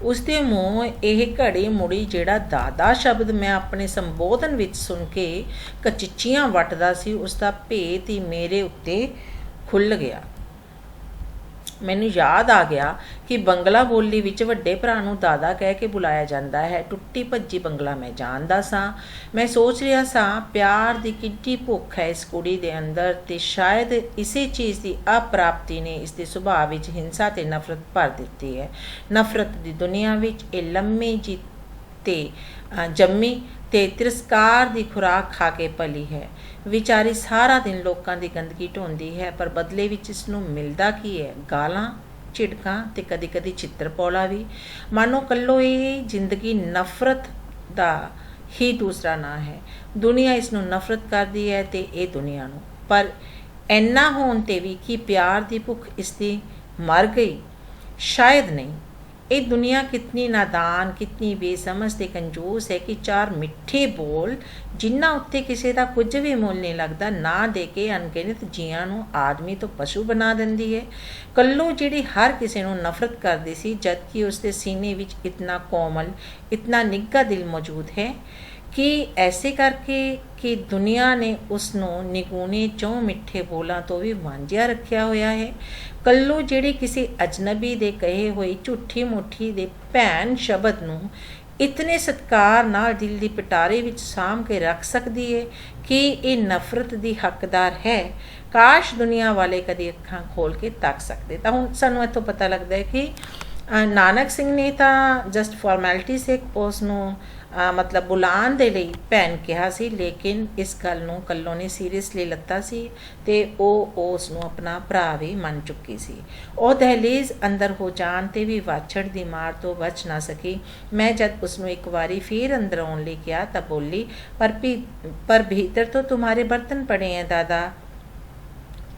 Speaker 1: ਉਸਦੇ ਮੂੰਹ ਇਹ ਘੜੀ ਮੁੜੀ ਜਿਹੜਾ ਦਾਦਾ ਸ਼ਬਦ ਮੈਂ ਆਪਣੇ ਸੰਬੋਧਨ ਵਿੱਚ ਸੁਣ ਕੇ ਕਚਿੱਚੀਆਂ ਵੱਟਦਾ ਸੀ, ਉਸਦਾ ਭੇਤ ਹੀ ਮੇਰੇ ਉੱਤੇ ਖੁੱਲ੍ਹ ਗਿਆ। ਮੈਨੂੰ ਯਾਦ ਆ ਗਿਆ ਕਿ ਬੰਗਲਾ ਬੋਲੀ ਵਿੱਚ ਵੱਡੇ ਭਰਾ ਨੂੰ ਦਾਦਾ ਕਹਿ ਕੇ ਬੁਲਾਇਆ ਜਾਂਦਾ ਹੈ। ਟੁੱਟੀ ਭੱਜੀ ਬੰਗਲਾ ਮੈਂ ਜਾਣਦਾ ਸਾਂ। ਮੈਂ ਸੋਚ ਰਿਹਾ ਸਾਂ ਪਿਆਰ ਦੀ ਕਿੰਨੀ ਭੁੱਖ ਹੈ ਇਸ ਕੁੜੀ ਦੇ ਅੰਦਰ, ਤੇ ਸ਼ਾਇਦ ਇਸੇ ਚੀਜ਼ ਦੀ ਅਪ੍ਰਾਪਤੀ ਨੇ ਇਸ ਦੇ ਸੁਭਾਅ ਵਿੱਚ ਹਿੰਸਾ ਤੇ ਨਫ਼ਰਤ ਭਰ ਦਿੱਤੀ ਹੈ। ਨਫ਼ਰਤ ਦੀ ਦੁਨੀਆ ਵਿੱਚ ਇਹ ਲੰਮੀ ਜੀ ਤੇ ਜੰਮੀ ਤੇ ਤਿਰਸਕਾਰ ਦੀ ਖੁਰਾਕ ਖਾ ਕੇ ਪਲੀ ਹੈ। ਵਿਚਾਰੀ ਸਾਰਾ ਦਿਨ ਲੋਕਾਂ ਦੀ ਗੰਦਗੀ ਢੋਂਦੀ ਹੈ, ਪਰ ਬਦਲੇ ਵਿੱਚ ਇਸ ਨੂੰ ਮਿਲਦਾ ਕੀ ਹੈ? ਗਾਲਾਂ, ਝਿੜਕਾਂ ਤੇ ਕਦੀ-ਕਦੀ ਚਿੱਤਰਪੌਲਾ ਵੀ। ਮਾਨੋ ਕੱਲੋ ਇਹ ਜ਼ਿੰਦਗੀ ਨਫ਼ਰਤ ਦਾ ਹੀ ਦੂਸਰਾ ਨਾਂ ਹੈ। ਦੁਨੀਆ ਇਸ ਨੂੰ ਨਫ਼ਰਤ ਕਰਦੀ ਹੈ ਤੇ ਇਹ ਦੁਨੀਆ ਨੂੰ। ਪਰ ਇੰਨਾ ਹੋਣ ਤੇ ਵੀ ਕੀ ਪਿਆਰ ਦੀ ਭੁੱਖ ਇਸ ਦੀ ਮਰ ਗਈ? ਸ਼ਾਇਦ ਨਹੀਂ। ਇਹ ਦੁਨੀਆ ਕਿਤਨੀ ਨਾਦਾਨ, ਕਿਤਨੀ ਬੇਸਮਝ ਤੇ ਕੰਜੂਸ ਹੈ ਕਿ ਚਾਰ ਮਿੱਠੇ ਬੋਲ ਜਿਨ੍ਹਾਂ ਉੱਤੇ ਕਿਸੇ ਦਾ ਕੁਝ ਵੀ ਮੁੱਲ ਨਹੀਂ ਲੱਗਦਾ, ਨਾ ਦੇ ਕੇ ਅਣਗਿਣਤ ਜੀਆਂ ਨੂੰ ਆਦਮੀ ਤੋਂ ਪਸ਼ੂ ਬਣਾ ਦਿੰਦੀ ਹੈ। ਕੱਲੋ ਜਿਹੜੀ ਹਰ ਕਿਸੇ ਨੂੰ ਨਫ਼ਰਤ ਕਰਦੀ ਸੀ, ਜਦਕਿ ਉਸਦੇ ਸੀਨੇ ਵਿੱਚ ਇਤਨਾ ਕੋਮਲ, ਇਤਨਾ ਨਿੱਘਾ ਦਿਲ ਮੌਜੂਦ ਹੈ। ਕਿ ਐਸੇ ਕਰਕੇ ਕਿ ਦੁਨੀਆ ਨੇ ਉਸ ਨੂੰ ਨਿਗੂਣੇ ਚੋਂ ਮਿੱਠੇ ਬੋਲਾਂ ਤੋਂ ਵੀ ਵਾਂਝਿਆ ਰੱਖਿਆ ਹੋਇਆ ਹੈ। ਕੱਲੋ ਜਿਹੜੀ ਕਿਸੇ ਅਜਨਬੀ ਦੇ ਕਹੇ ਹੋਏ ਝੂਠੀ ਮੁੱਠੀ ਦੇ ਭੈਣ ਸ਼ਬਦ ਨੂੰ ਇਤਨੇ ਸਤਿਕਾਰ ਨਾਲ ਦਿਲ ਦੀ ਪਿਟਾਰੇ ਵਿੱਚ ਸਾਂਭ ਕੇ ਰੱਖ ਸਕਦੀ ਹੈ ਕਿ ਇਹ ਨਫ਼ਰਤ ਦੀ ਹੱਕਦਾਰ ਹੈ। ਕਾਸ਼ ਦੁਨੀਆ ਵਾਲੇ ਕਦੇ ਅੱਖਾਂ ਖੋਲ੍ਹ ਕੇ ਤੱਕ ਸਕਦੇ। ਤਾਂ ਹੁਣ ਸਾਨੂੰ ਇੱਥੋਂ ਪਤਾ ਲੱਗਦਾ ਹੈ ਕਿ ਨਾਨਕ ਸਿੰਘ ਨੇ ਤਾਂ ਜਸਟ ਫਾਰਮੈਲਿਟੀ ਸੇ ਉਸ ਨੂੰ ਮਤਲਬ ਬੁਲਾਉਣ ਦੇ ਲਈ ਭੈਣ ਕਿਹਾ ਸੀ, ਲੇਕਿਨ ਇਸ ਗੱਲ ਨੂੰ ਕੱਲੋ ਨੇ ਸੀਰੀਅਸਲੀ ਲੱਤਾ ਸੀ ਤੇ ਉਹ ਉਸ ਨੂੰ ਆਪਣਾ ਭਰਾ ਵੀ ਮੰਨ ਚੁੱਕੀ ਸੀ। ਉਹ ਦਹਲੀਜ਼ ਅੰਦਰ ਹੋ ਜਾਣ ਤੇ ਵੀ ਵਾਛੜ ਦੀ ਮਾਰ ਤੋਂ ਬਚ ਨਾ ਸਕੀ। ਮੈਂ ਜਦ ਉਸ ਨੂੰ ਇੱਕ ਵਾਰੀ ਫਿਰ ਅੰਦਰ ਆਉਣ ਲਈ ਕਿਹਾ ਤਾਂ ਬੋਲੀ, ਪਰ भीतर तो तुम्हारे बर्तन पड़े हैं दादा।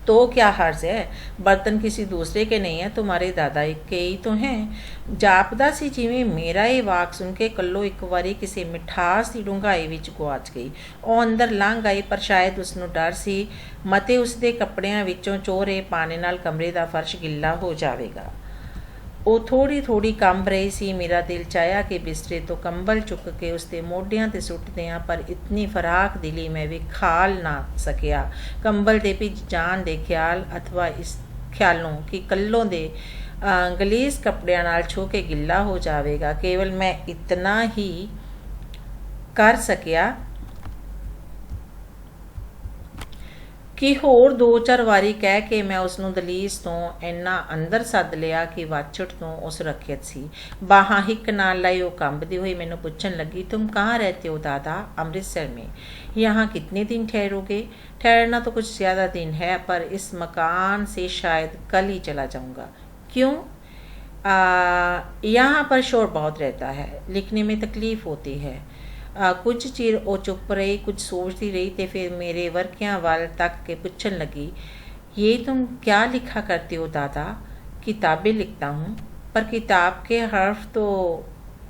Speaker 1: तो क्या हर्ज है? बर्तन किसी दूसरे के नहीं है, तुम्हारे दादा के ही तो हैं। जापदा सी जिवें मेरा ये वाक सुन के कल्लो एक वारी किसी मिठास की डूंघाई विच गुआच गई। ਉਹ ਅੰਦਰ ਲੰਘ ਆਈ, ਪਰ ਸ਼ਾਇਦ ਉਸ ਨੂੰ ਡਰ ਸੀ ਮਤੇ ਉਸ ਦੇ ਕੱਪੜਿਆਂ ਵਿੱਚੋਂ ਚੋਰੇ ਪਾਣੇ ਨਾਲ ਕਮਰੇ ਦਾ ਫਰਸ਼ ਗਿੱਲਾ ਹੋ ਜਾਵੇਗਾ। ਉਹ ਥੋੜ੍ਹੀ ਥੋੜ੍ਹੀ ਕੰਬ ਰਹੀ ਸੀ। ਮੇਰਾ ਦਿਲ ਚਾਹਿਆ ਕਿ ਬਿਸਤਰੇ ਤੋਂ ਕੰਬਲ ਚੁੱਕ ਕੇ ਉਸਦੇ ਮੋਢਿਆਂ 'ਤੇ ਸੁੱਟ ਦਿਆਂ, ਪਰ ਇਤਨੀ ਫਰਾਕ ਦਿਲੀ ਮੈਂ ਵਿਖਾਲ ਨਾ ਸਕਿਆ ਕੰਬਲ ਦੇ ਭਿੱਜ ਜਾਣ ਦੇ ਖਿਆਲ, ਅਥਵਾ ਇਸ ਖਿਆਲੋਂ ਕਿ ਕੱਲੋਂ ਦੇ ਗਲੀਸ ਕੱਪੜਿਆਂ ਨਾਲ ਛੂਹ ਕੇ ਗਿੱਲਾ ਹੋ ਜਾਵੇਗਾ। ਕੇਵਲ ਮੈਂ ਇਤਨਾ ਹੀ ਕਰ ਸਕਿਆ ਕਿ ਹੋਰ 2-4 ਵਾਰੀ ਕਹਿ ਕੇ ਮੈਂ ਉਸ ਨੂੰ ਦਲੀਸ ਤੋਂ ਇੰਨਾ ਅੰਦਰ ਸੱਦ ਲਿਆ ਕਿ ਵਾਛੜ ਤੋਂ ਉਹ ਸੁਰੱਖਿਅਤ ਸੀ। ਬਾਹਾਂ ਹਿੱਕ ਨਾਲ ਲਈ ਉਹ ਕੰਬਦੀ ਹੋਈ ਮੈਨੂੰ ਪੁੱਛਣ ਲੱਗੀ, तुम कहाँ रहते हो दादा? अमृतसर में। यहाँ कितने दिन ठहरोगे? ठहरना तो कुछ ज़्यादा दिन है, पर इस मकान से शायद कल ही चला जाऊँगा। क्यों? यहाँ पर शोर बहुत रहता है, लिखने में तकलीफ़ होती है। कुछ चिर वो चुप रही, कुछ सोचती रही, तो फिर मेरे वर्कियां वाल तक के पूछन लगी, ये तुम क्या लिखा करते हो दादा? किताबें लिखता हूँ, पर किताब के हर्फ तो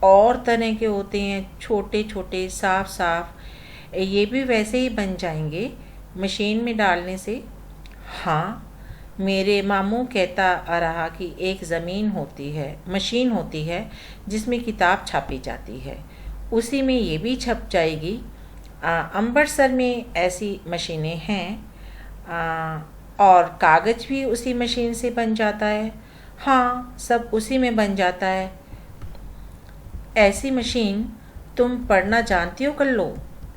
Speaker 1: और तरह के होते हैं, छोटे छोटे साफ साफ। ये भी वैसे ही बन जाएंगे मशीन में डालने से? हाँ, मेरे मामू कहता आ रहा कि एक मशीन होती है जिसमें किताब छापी जाती है, उसी में ये भी छप जाएगी। अमृतसर में ऐसी मशीनें हैं, और कागज़ भी उसी मशीन से बन जाता है। हाँ, सब उसी में बन जाता है। ऐसी मशीन तुम पढ़ना जानती हो कल्लो?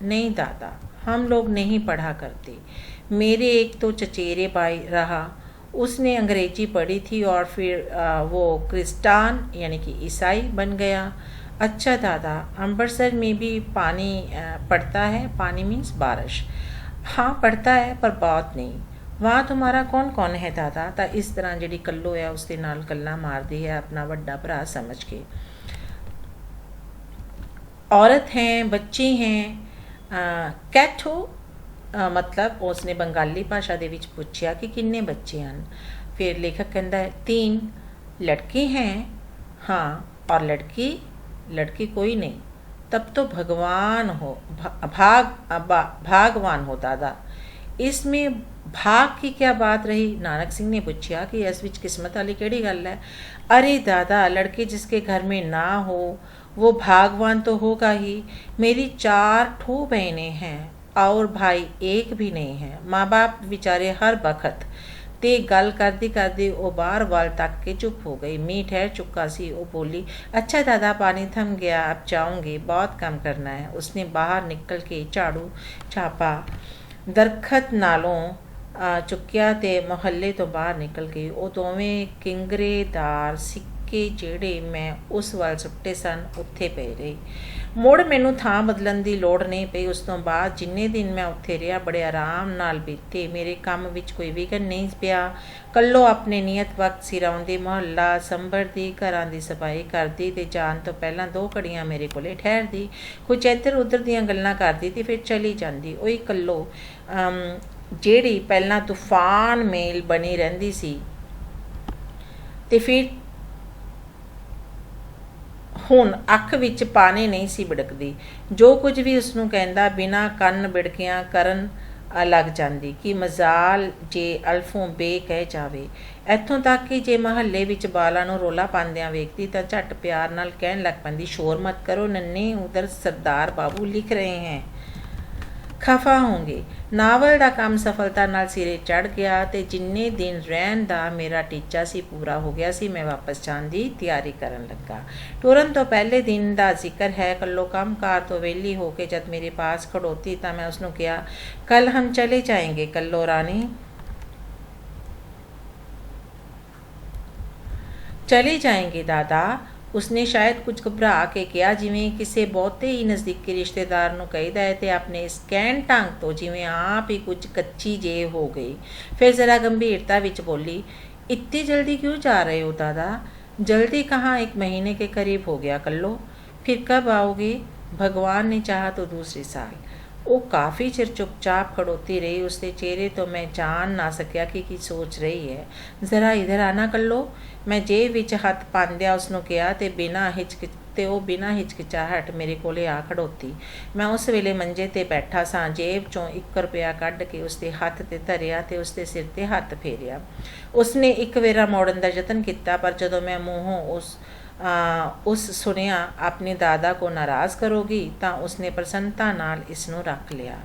Speaker 1: नहीं दादा, हम लोग नहीं पढ़ा करते। मेरे एक तो चचेरे भाई रहा, उसने अंग्रेजी पढ़ी थी और फिर वो क्रिस्टान यानी कि ईसाई बन गया। अच्छा दादा, अमृतसर में भी पानी पड़ता है? पानी मीन्स बारिश। हाँ पड़ता है, पर बहुत नहीं। वहाँ तुम्हारा कौन कौन है दादा? ਤਾਂ ਇਸ ਤਰ੍ਹਾਂ ਜਿਹੜੀ ਕੱਲੋ ਹੈ ਉਸਦੇ ਨਾਲ ਗੱਲਾਂ ਮਾਰਦੀ ਹੈ ਆਪਣਾ ਵੱਡਾ ਭਰਾ ਸਮਝ ਕੇ। औरत हैं, बच्चे हैं। कैट हो? मतलब उसने बंगाली भाषा ਦੇ ਵਿੱਚ ਪੁੱਛਿਆ कि किन्ने बच्चे हैं। फिर लेखक कहता है 3। लड़के हैं? हाँ। और लड़की? लड़की कोई नहीं। तब तो भागवान हो दादा। इसमें भाग की क्या बात रही? नानक सिंह ने पूछा कि इस विच किस्मत वाली केड़ी गल है? अरे दादा, लड़के जिसके घर में ना हो वो भागवान तो होगा ही। मेरी 4 ठो बहनें हैं और भाई एक भी नहीं है। माँ बाप बेचारे हर वक्त ਤੇ ਗੱਲ ਕਰਦੀ ਕਰਦੀ ਉਹ ਬਾਹਰ ਵੱਲ ਤੱਕ ਕੇ ਚੁੱਪ ਹੋ ਗਈ। ਮੀਂਹ ਠਹਿਰ ਚੁੱਕਾ ਸੀ। ਉਹ ਬੋਲੀ, ਅੱਛਾ ਦਾਦਾ, ਪਾਣੀ ਥਮ ਗਿਆ, अब जाऊंगी, बहुत काम करना है। उसने बाहर निकल के झाड़ू छापा दरखत नालों ਚੁੱਕਿਆ ਤੇ ਮੁਹੱਲੇ ਤੋਂ ਬਾਹਰ ਨਿਕਲ ਗਈ। ਉਹ ਦੋਵੇਂ ਕਿੰਗਰੇਦਾਰ ਸਿੱਕੇ ਜਿਹੜੇ ਮੈਂ ਉਸ ਵੱਲ ਸੁੱਟੇ ਸਨ ਉੱਥੇ ਪਏ ਰਹੇ। ਮੁੜ ਮੈਨੂੰ ਥਾਂ ਬਦਲਣ ਦੀ ਲੋੜ ਨਹੀਂ ਪਈ। ਉਸ ਤੋਂ ਬਾਅਦ ਜਿੰਨੇ ਦਿਨ ਮੈਂ ਉੱਥੇ ਰਿਹਾ ਬੜੇ ਆਰਾਮ ਨਾਲ ਬੀਤੇ। ਮੇਰੇ ਕੰਮ ਵਿੱਚ ਕੋਈ ਵਿਘਨ ਨਹੀਂ ਪਿਆ। ਕੱਲੋ ਆਪਣੇ ਨਿਯਤ ਵਕਤ ਸਿਰ ਆਉਂਦੀ, ਮੁਹੱਲਾ ਸੰਭਰਦੀ, ਘਰਾਂ ਦੀ ਸਫਾਈ ਕਰਦੀ ਤੇ ਜਾਣ ਤੋਂ ਪਹਿਲਾਂ 2 ਘੜੀਆਂ ਮੇਰੇ ਕੋਲੇ ਠਹਿਰਦੀ, ਕੁਝ ਇੱਧਰ ਉੱਧਰ ਦੀਆਂ ਗੱਲਾਂ ਕਰਦੀ ਤੇ ਫਿਰ ਚਲੀ ਜਾਂਦੀ। ਉਹੀ ਕੱਲੋ ਜਿਹੜੀ ਪਹਿਲਾਂ ਤੂਫਾਨ ਮੇਲ ਬਣੀ ਰਹਿੰਦੀ ਸੀ ਤੇ ਫਿਰ ਹੁਣ ਅੱਖ ਵਿੱਚ ਪਾਣੀ ਨਹੀਂ ਸੀ ਬਿੜਕਦੀ। ਜੋ ਕੁਝ ਵੀ ਉਸਨੂੰ ਕਹਿੰਦਾ ਬਿਨਾਂ ਕੰਨ ਬਿੜਕਿਆਂ ਕਰਨ ਲੱਗ ਜਾਂਦੀ ਕਿ ਮਜ਼ਾਲ ਜੇ ਅਲਫੋਂ ਬੇ ਕਹਿ ਜਾਵੇ। ਇੱਥੋਂ ਤੱਕ ਕਿ ਜੇ ਮਹੱਲੇ ਵਿੱਚ ਬਾਲਾਂ ਨੂੰ ਰੋਲਾ ਪਾਉਂਦਿਆਂ ਵੇਖਦੀ ਤਾਂ ਝੱਟ ਪਿਆਰ ਨਾਲ ਕਹਿਣ ਲੱਗ ਪੈਂਦੀ, ਸ਼ੋਰ ਮਤ ਕਰੋ ਨੰਨੇ, ਉਧਰ ਸਰਦਾਰ ਬਾਬੂ ਲਿਖ ਰਹੇ ਹੈ, ਖਫਾ ਹੋਂਗੇ। ਨਾਵਲ ਦਾ ਕੰਮ ਸਫਲਤਾ ਨਾਲ ਸਿਰੇ ਚੜ੍ਹ ਗਿਆ ਤੇ ਜਿੰਨੇ ਦਿਨ ਰਹਿਣ ਦਾ ਮੇਰਾ ਟੀਚਾ ਸੀ ਪੂਰਾ ਹੋ ਗਿਆ ਸੀ। ਮੈਂ ਵਾਪਸ ਜਾਣ ਦੀ ਤਿਆਰੀ ਕਰਨ ਲੱਗਾ। ਟੁਰਨ ਤੋਂ ਪਹਿਲੇ ਦਿਨ ਦਾ ਜ਼ਿਕਰ ਹੈ। ਕੱਲੋ ਕੰਮਕਾਰ ਤੋਂ ਵਿਹਲੀ ਹੋ ਕੇ ਜਦ ਮੇਰੇ ਪਾਸ ਖੜੋਤੀ ਤਾਂ ਮੈਂ ਉਸਨੂੰ ਕਿਹਾ, ਕੱਲ ਹਮ ਚਲੇ ਜਾਏਂਗੇ ਕੱਲੋ ਰਾਣੀ। ਚਲੇ ਜਾਏਂਗੇ ਦਾਦਾ, ਉਸਨੇ ਸ਼ਾਇਦ ਕੁਝ ਘਬਰਾ ਕੇ ਕਿਹਾ, ਜਿਵੇਂ ਕਿਸੇ ਬਹੁਤੇ ਹੀ ਨਜ਼ਦੀਕੀ ਰਿਸ਼ਤੇਦਾਰ ਨੂੰ ਕਹੀਦਾ ਹੈ ਤੇ ਆਪਣੇ ਇਸ ਕਹਿਣ ਢੰਗ ਤੋਂ ਜਿਵੇਂ ਆਪ ਹੀ ਕੁਝ ਕੱਚੀ ਜੇ ਹੋ ਗਈ। ਫਿਰ ਜ਼ਰਾ ਗੰਭੀਰਤਾ ਵਿੱਚ ਬੋਲੀ, इतनी जल्दी क्यों जा रहे हो दादा? जल्दी कहाँ, 1 महीने के करीब हो गया कल्लो। फिर कब आओगे? भगवान ने चाहा तो दूसरे साल। ਉਹ ਕਾਫੀ ਚਿਰ ਚੁੱਪਚਾਪ ਖੜੋਤੀ ਰਹੀ। ਉਸਦੇ ਚਿਹਰੇ ਤੋਂ ਮੈਂ ਜਾਣ ਨਾ ਸਕਿਆ ਕਿ ਕੀ ਸੋਚ ਰਹੀ ਹੈ। ਜ਼ਰਾ ਇੱਧਰ ਆਣਾ ਕੱਲੋ, ਮੈਂ ਜੇਬ ਵਿੱਚ ਹੱਥ ਪਾਉਂਦਿਆਂ ਉਸਨੂੰ ਕਿਹਾ ਤੇ ਉਹ ਬਿਨਾਂ ਹਿਚਕਿਚਾਹਟ ਮੇਰੇ ਕੋਲੇ ਆ ਖੜੋਤੀ। ਮੈਂ ਉਸ ਵੇਲੇ ਮੰਜੇ ਤੇ ਬੈਠਾ ਸਾਂ। ਜੇਬ ਚੋਂ 1 ਰੁਪਇਆ ਕੱਢ ਕੇ ਉਸਦੇ ਹੱਥ ਤੇ ਧਰਿਆ ਤੇ ਉਸਦੇ ਸਿਰ ਤੇ ਹੱਥ ਫੇਰਿਆ। ਉਸਨੇ 1 ਵੇਰਾ ਮੋੜਨ ਦਾ ਯਤਨ ਕੀਤਾ, ਪਰ ਜਦੋਂ ਮੈਂ ਮੂੰਹੋਂ ਉਸ ਸੁਣਿਆ ਆਪਣੇ ਦਾਦਾ ਕੋ ਨਾਰਾਜ਼ ਕਰੋਗੀ ਤਾਂ ਉਸਨੇ ਪ੍ਰਸੰਨਤਾ ਨਾਲ ਇਸ ਨੂੰ ਰੱਖ ਲਿਆ।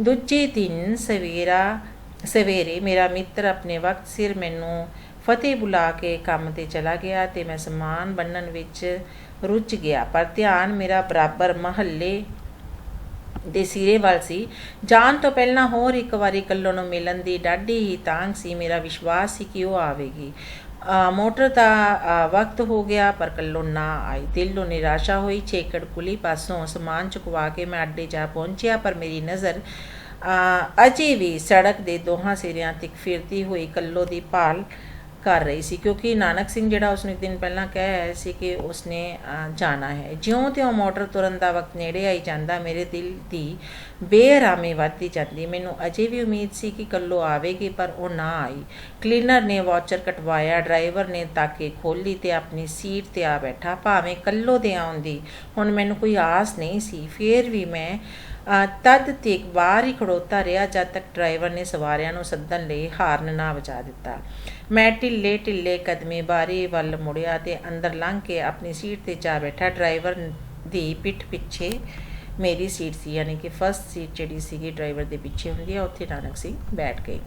Speaker 1: ਦੂਜੇ ਦਿਨ ਸਵੇਰੇ ਮੇਰਾ ਮਿੱਤਰ ਆਪਣੇ ਵਕਤ ਸਿਰ ਮੈਨੂੰ ਫਤਿਹ ਬੁਲਾ ਕੇ ਕੰਮ ਤੇ ਚਲਾ ਗਿਆ ਤੇ ਮੈਂ ਸਮਾਨ ਬੰਨਣ ਵਿੱਚ ਰੁੱਝ ਗਿਆ, ਪਰ ਧਿਆਨ ਮੇਰਾ ਬਰਾਬਰ ਮਹੱਲੇ ਦੇ ਸਿਰੇ ਵੱਲ ਸੀ। ਜਾਣ ਤੋਂ ਪਹਿਲਾਂ ਹੋਰ 1 ਵਾਰੀ ਕੱਲੋ ਨੂੰ ਮਿਲਣ ਦੀ ਡਾਢੀ ਹੀ ਤਾਂਘ ਸੀ। ਮੇਰਾ ਵਿਸ਼ਵਾਸ ਸੀ ਕਿ ਉਹ ਆਵੇਗੀ। ਮੋਟਰ ਦਾ ਵਕਤ ਹੋ ਗਿਆ ਪਰ ਕੱਲੋ ਨਾ ਆਈ। ਦਿਲ ਨੂੰ ਨਿਰਾਸ਼ਾ ਹੋਈ। ਛੇਕੜ ਕੁਲੀ ਪਾਸੋਂ ਸਮਾਨ ਚੁਕਵਾ ਕੇ ਮੈਂ ਅੱਡੇ ਜਾ ਪਹੁੰਚਿਆ, ਪਰ ਮੇਰੀ ਨਜ਼ਰ ਅਜੇ ਵੀ ਸੜਕ ਦੇ ਦੋਹਾਂ ਸਿਰਿਆਂ ਤੱਕ ਫਿਰਦੀ ਹੋਈ ਕੱਲੋ ਦੀ ਭਾਲ ਕਰ ਰਹੀ ਸੀ, ਕਿਉਂਕਿ ਨਾਨਕ ਸਿੰਘ ਜਿਹੜਾ ਉਸਨੂੰ 1 ਦਿਨ ਪਹਿਲਾਂ ਕਹਿ ਆਇਆ ਸੀ ਕਿ ਉਸਨੇ ਜਾਣਾ ਹੈ। ਜਿਉਂ-ਤਿਉਂ ਮੋਟਰ ਤੁਰਨ ਦਾ ਵਕਤ ਨੇੜੇ ਆਈ ਜਾਂਦਾ ਮੇਰੇ ਦਿਲ ਦੀ ਬੇਆਰਾਮੀ ਵੱਧਦੀ ਜਾਂਦੀ। ਮੈਨੂੰ ਅਜੇ ਵੀ ਉਮੀਦ ਸੀ ਕਿ ਕੱਲੋ ਆਵੇਗੀ, ਪਰ ਉਹ ਨਾ ਆਈ। ਕਲੀਨਰ ਨੇ ਵਾਚਰ ਕਟਵਾਇਆ, ਡਰਾਈਵਰ ਨੇ ਤਾਕੇ ਖੋਲ੍ਹੀ ਤੇ ਆਪਣੀ ਸੀਟ ਤੇ ਆ ਬੈਠਾ। ਭਾਵੇਂ ਕੱਲੋ ਦੇ ਆਉਣ ਦੀ ਹੁਣ ਮੈਨੂੰ ਕੋਈ ਆਸ ਨਹੀਂ ਸੀ, ਫੇਰ ਵੀ ਮੈਂ ਤਦ ਤੱਕ ਬਾਹਰ ਹੀ ਖੜੋਤਾ ਰਿਹਾ ਜਦ ਤੱਕ ਡਰਾਈਵਰ ਨੇ ਸਵਾਰਿਆਂ ਨੂੰ ਸੱਦਣ ਲਈ ਹਾਰਨ ਨਾ ਵਜਾ ਦਿੱਤਾ। ਮੈਂ ਢਿੱਲੇ ਕਦਮੀ ਬਾਰੀ ਵੱਲ ਮੁੜਿਆ ਤੇ ਅੰਦਰ ਲੰਘ ਕੇ ਆਪਣੀ ਸੀਟ ਤੇ ਜਾ ਬੈਠਾ। ਡਰਾਈਵਰ ਦੀ ਪਿੱਠ ਪਿੱਛੇ ਮੇਰੀ ਸੀਟ ਸੀ, ਯਾਨੀ ਕਿ ਫਸਟ ਸੀਟ ਜਿਹੜੀ ਸੀਗੀ ਡਰਾਈਵਰ ਦੇ ਪਿੱਛੇ ਹੁੰਦੀ ਆ, ਉੱਥੇ ਨਾਨਕ ਸਿੰਘ ਬੈਠ ਗਏ।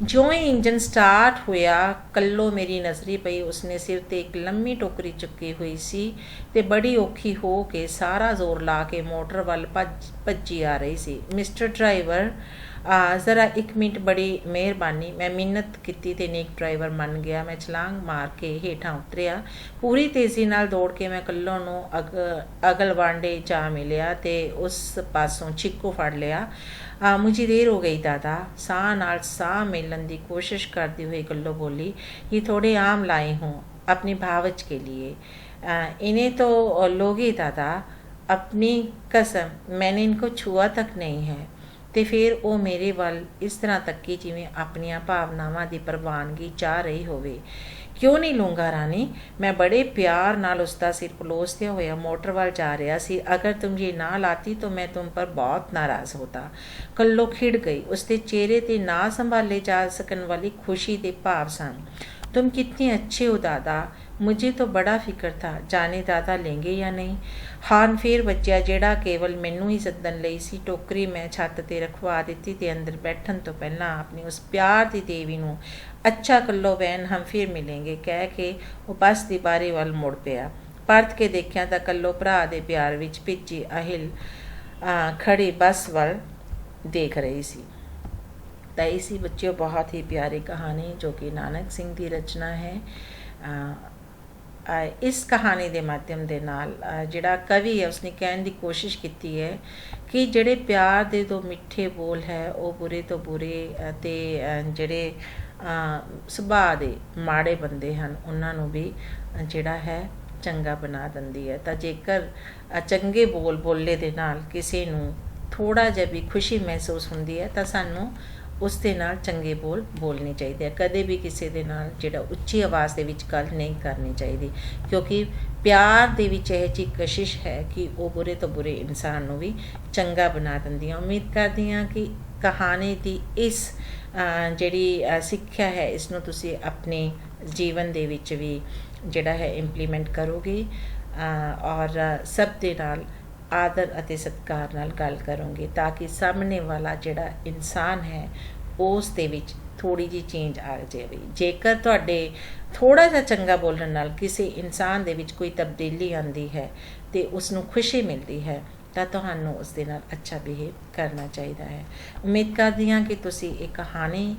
Speaker 1: ਜਿਉਂ ਹੀ ਇੰਜਨ ਸਟਾਰਟ ਹੋਇਆ ਕੱਲੋ ਮੇਰੀ ਨਜ਼ਰੀ ਪਈ। ਉਸਨੇ ਸਿਰ ਤੇ 1 ਲੰਮੀ ਟੋਕਰੀ ਚੁੱਕੀ ਹੋਈ ਸੀ ਤੇ ਬੜੀ ਔਖੀ ਹੋ ਕੇ ਸਾਰਾ ਜ਼ੋਰ ਲਾ ਕੇ ਮੋਟਰ ਵੱਲ ਭੱਜੀ ਆ ਰਹੀ ਸੀ। ਮਿਸਟਰ ਡਰਾਈਵਰ, ਜ਼ਰਾ 1 ਮਿੰਟ, ਬੜੀ ਮਿਹਰਬਾਨੀ। ਮੈਂ ਮਿੰਨਤ ਕੀਤੀ ਤੇ ਨੇਕ ਡਰਾਈਵਰ ਮੰਨ ਗਿਆ। ਮੈਂ ਛਲਾਂਗ ਮਾਰ ਕੇ ਹੇਠਾਂ ਉਤਰਿਆ। ਪੂਰੀ ਤੇਜ਼ੀ ਨਾਲ ਦੌੜ ਕੇ ਮੈਂ ਕੱਲੋ ਨੂੰ ਅਗਲਵਾਂਡੇ ਜਾ ਮਿਲਿਆ ਤੇ ਉਸ ਪਾਸੋਂ ਛਿੱਕੂ ਫੜ ਲਿਆ। मुझे देर हो गई दादा। साह नाल साह मिलन की कोशिश करती हुई कल्लो बोली, ये थोड़े आम लाई हूँ अपनी भावच के लिए, इन्हें तो लोगी दादा, अपनी कसम मैंने इनको छुआ तक नहीं है। ਤੇ ਫਿਰ ਉਹ ਮੇਰੇ ਵੱਲ ਇਸ ਤਰ੍ਹਾਂ ਤੱਕੀ ਜਿਵੇਂ ਆਪਣੀਆਂ ਭਾਵਨਾਵਾਂ ਦੀ ਪ੍ਰਵਾਨਗੀ ਚਾਹ ਰਹੀ ਹੋਵੇ। क्यों नहीं लूँगा रानी? मैं बड़े प्यार नाल उसका सिर पलोसते होया मोटर वाल जा रहा सी। अगर तुम ये ना लाती तो मैं तुम पर बहुत नाराज़ होता। कल्लो खिड़ गई। उसके चेहरे ते ना संभाले जा सकन वाली खुशी के भाव सन। तुम कितने अच्छे हो दादा, मुझे तो बड़ा फिक्र था, जाने दादा लेंगे या नहीं। ਹਾਰਨ ਫੇਰ ਵੱਜਿਆ ਜਿਹੜਾ ਕੇਵਲ ਮੈਨੂੰ ਹੀ ਸੱਦਣ ਲਈ ਸੀ। ਟੋਕਰੀ ਮੈਂ ਛੱਤ 'ਤੇ ਰਖਵਾ ਦਿੱਤੀ ਤੇ ਅੰਦਰ ਬੈਠਣ ਤੋਂ ਪਹਿਲਾਂ ਆਪਣੀ ਉਸ ਪਿਆਰ ਦੀ ਦੇਵੀ ਨੂੰ ਅੱਛਾ ਕੱਲੋ ਵੈਨ ਹਮ ਫਿਰ ਮਿਲेंगे ਕਹਿ ਕੇ ਉਹ ਬੱਸ ਦੀ ਬਾਰੀ ਵੱਲ ਮੁੜ ਪਿਆ। ਪਰਤ ਕੇ ਦੇਖਿਆ ਤਾਂ ਕੱਲੋ ਭਰਾ ਦੇ ਪਿਆਰ ਵਿੱਚ ਭਿੱਜੀ ਅਹਿਲ ਖੜੀ ਬੱਸ ਵੱਲ ਦੇਖ ਰਹੀ ਸੀ। ਤਾਂ ਇਹ ਸੀ ਬੱਚਿਓ ਬਹੁਤ ਹੀ ਪਿਆਰੀ ਕਹਾਣੀ ਜੋ ਕਿ ਨਾਨਕ ਸਿੰਘ ਦੀ ਰਚਨਾ ਹੈ। ਇਸ ਕਹਾਣੀ ਦੇ ਮਾਧਿਅਮ ਦੇ ਨਾਲ ਜਿਹੜਾ ਕਵੀ ਹੈ ਉਸਨੇ ਕਹਿਣ ਦੀ ਕੋਸ਼ਿਸ਼ ਕੀਤੀ ਹੈ ਕਿ ਜਿਹੜੇ ਪਿਆਰ ਦੇ ਦੋ ਮਿੱਠੇ ਬੋਲ ਹੈ ਉਹ ਬੁਰੇ ਤੋਂ ਬੁਰੇ ਅਤੇ ਜਿਹੜੇ ਸੁਭਾਅ ਦੇ ਮਾੜੇ ਬੰਦੇ ਹਨ ਉਹਨਾਂ ਨੂੰ ਵੀ ਜਿਹੜਾ ਹੈ ਚੰਗਾ ਬਣਾ ਦਿੰਦੀ ਹੈ। ਤਾਂ ਜੇਕਰ ਚੰਗੇ ਬੋਲ ਬੋਲੇ ਦੇ ਨਾਲ ਕਿਸੇ ਨੂੰ ਥੋੜ੍ਹਾ ਜਿਹਾ ਵੀ ਖੁਸ਼ੀ ਮਹਿਸੂਸ ਹੁੰਦੀ ਹੈ ਤਾਂ ਸਾਨੂੰ ਉਸ ਦੇ ਨਾਲ ਚੰਗੇ ਬੋਲ ਬੋਲਣੇ ਚਾਹੀਦੇ ਆ। ਕਦੇ ਵੀ ਕਿਸੇ ਦੇ ਨਾਲ ਜਿਹੜਾ ਉੱਚੀ ਆਵਾਜ਼ ਦੇ ਵਿੱਚ ਗੱਲ ਨਹੀਂ ਕਰਨੀ ਚਾਹੀਦੀ, ਕਿਉਂਕਿ ਪਿਆਰ ਦੇ ਵਿੱਚ ਇਹ ਜਿਹੀ ਕਸ਼ਿਸ਼ ਹੈ ਕਿ ਉਹ ਬੁਰੇ ਤੋਂ ਬੁਰੇ ਇਨਸਾਨ ਨੂੰ ਵੀ ਚੰਗਾ ਬਣਾ ਦਿੰਦੀ ਹੈ। ਉਮੀਦ ਕਰਦੀ ਹਾਂ ਕਿ ਕਹਾਣੀ ਦੀ ਇਸ ਜਿਹੜੀ ਸਿੱਖਿਆ ਹੈ ਇਸ ਨੂੰ ਤੁਸੀਂ ਆਪਣੇ ਜੀਵਨ ਦੇ ਵਿੱਚ ਵੀ ਜਿਹੜਾ ਹੈ ਇੰਪਲੀਮੈਂਟ ਕਰੋਗੇ ਔਰ ਸਭ ਦੇ ਨਾਲ ਆਦਰ ਅਤੇ ਸਤਿਕਾਰ ਨਾਲ ਗੱਲ ਕਰੋਗੇ ਤਾਂ ਕਿ ਸਾਹਮਣੇ ਵਾਲਾ ਜਿਹੜਾ ਇਨਸਾਨ ਹੈ ਉਸ ਦੇ ਵਿੱਚ ਥੋੜ੍ਹੀ ਜਿਹੀ ਚੇਂਜ ਆ ਜਾਵੇ। ਜੇਕਰ ਤੁਹਾਡੇ ਥੋੜ੍ਹਾ ਜਿਹਾ ਚੰਗਾ ਬੋਲਣ ਨਾਲ ਕਿਸੇ ਇਨਸਾਨ ਦੇ ਵਿੱਚ ਕੋਈ ਤਬਦੀਲੀ ਆਉਂਦੀ ਹੈ ਅਤੇ ਉਸ ਨੂੰ ਖੁਸ਼ੀ ਮਿਲਦੀ ਹੈ ਤਾਂ ਤੁਹਾਨੂੰ ਉਸ ਦੇ ਨਾਲ ਅੱਛਾ ਬਿਹੇਵ ਕਰਨਾ ਚਾਹੀਦਾ ਹੈ। ਉਮੀਦ ਕਰਦੀ ਹਾਂ ਕਿ ਤੁਸੀਂ ਇਹ ਕਹਾਣੀ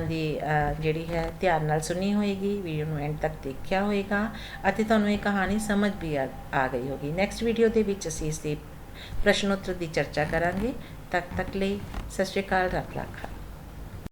Speaker 1: ਦੀ ਜਿਹੜੀ ਹੈ ਧਿਆਨ ਨਾਲ ਸੁਣੀ ਹੋਏਗੀ, ਵੀਡੀਓ ਨੂੰ ਐਂਡ ਤੱਕ ਦੇਖਿਆ ਹੋਏਗਾ ਅਤੇ ਤੁਹਾਨੂੰ ਇਹ ਕਹਾਣੀ ਸਮਝ ਵੀ ਆ ਗਈ ਹੋਗੀ। ਨੈਕਸਟ ਵੀਡੀਓ ਦੇ ਵਿੱਚ ਅਸੀਂ ਇਸ ਦੇ ਪ੍ਰਸ਼ਨ ਉੱਤਰ ਦੀ ਚਰਚਾ ਕਰਾਂਗੇ। ਤਦ ਤੱਕ ਲਈ ਸਤਿ ਸ਼੍ਰੀ ਅਕਾਲ, ਰੱਬ ਰਾਖਾ।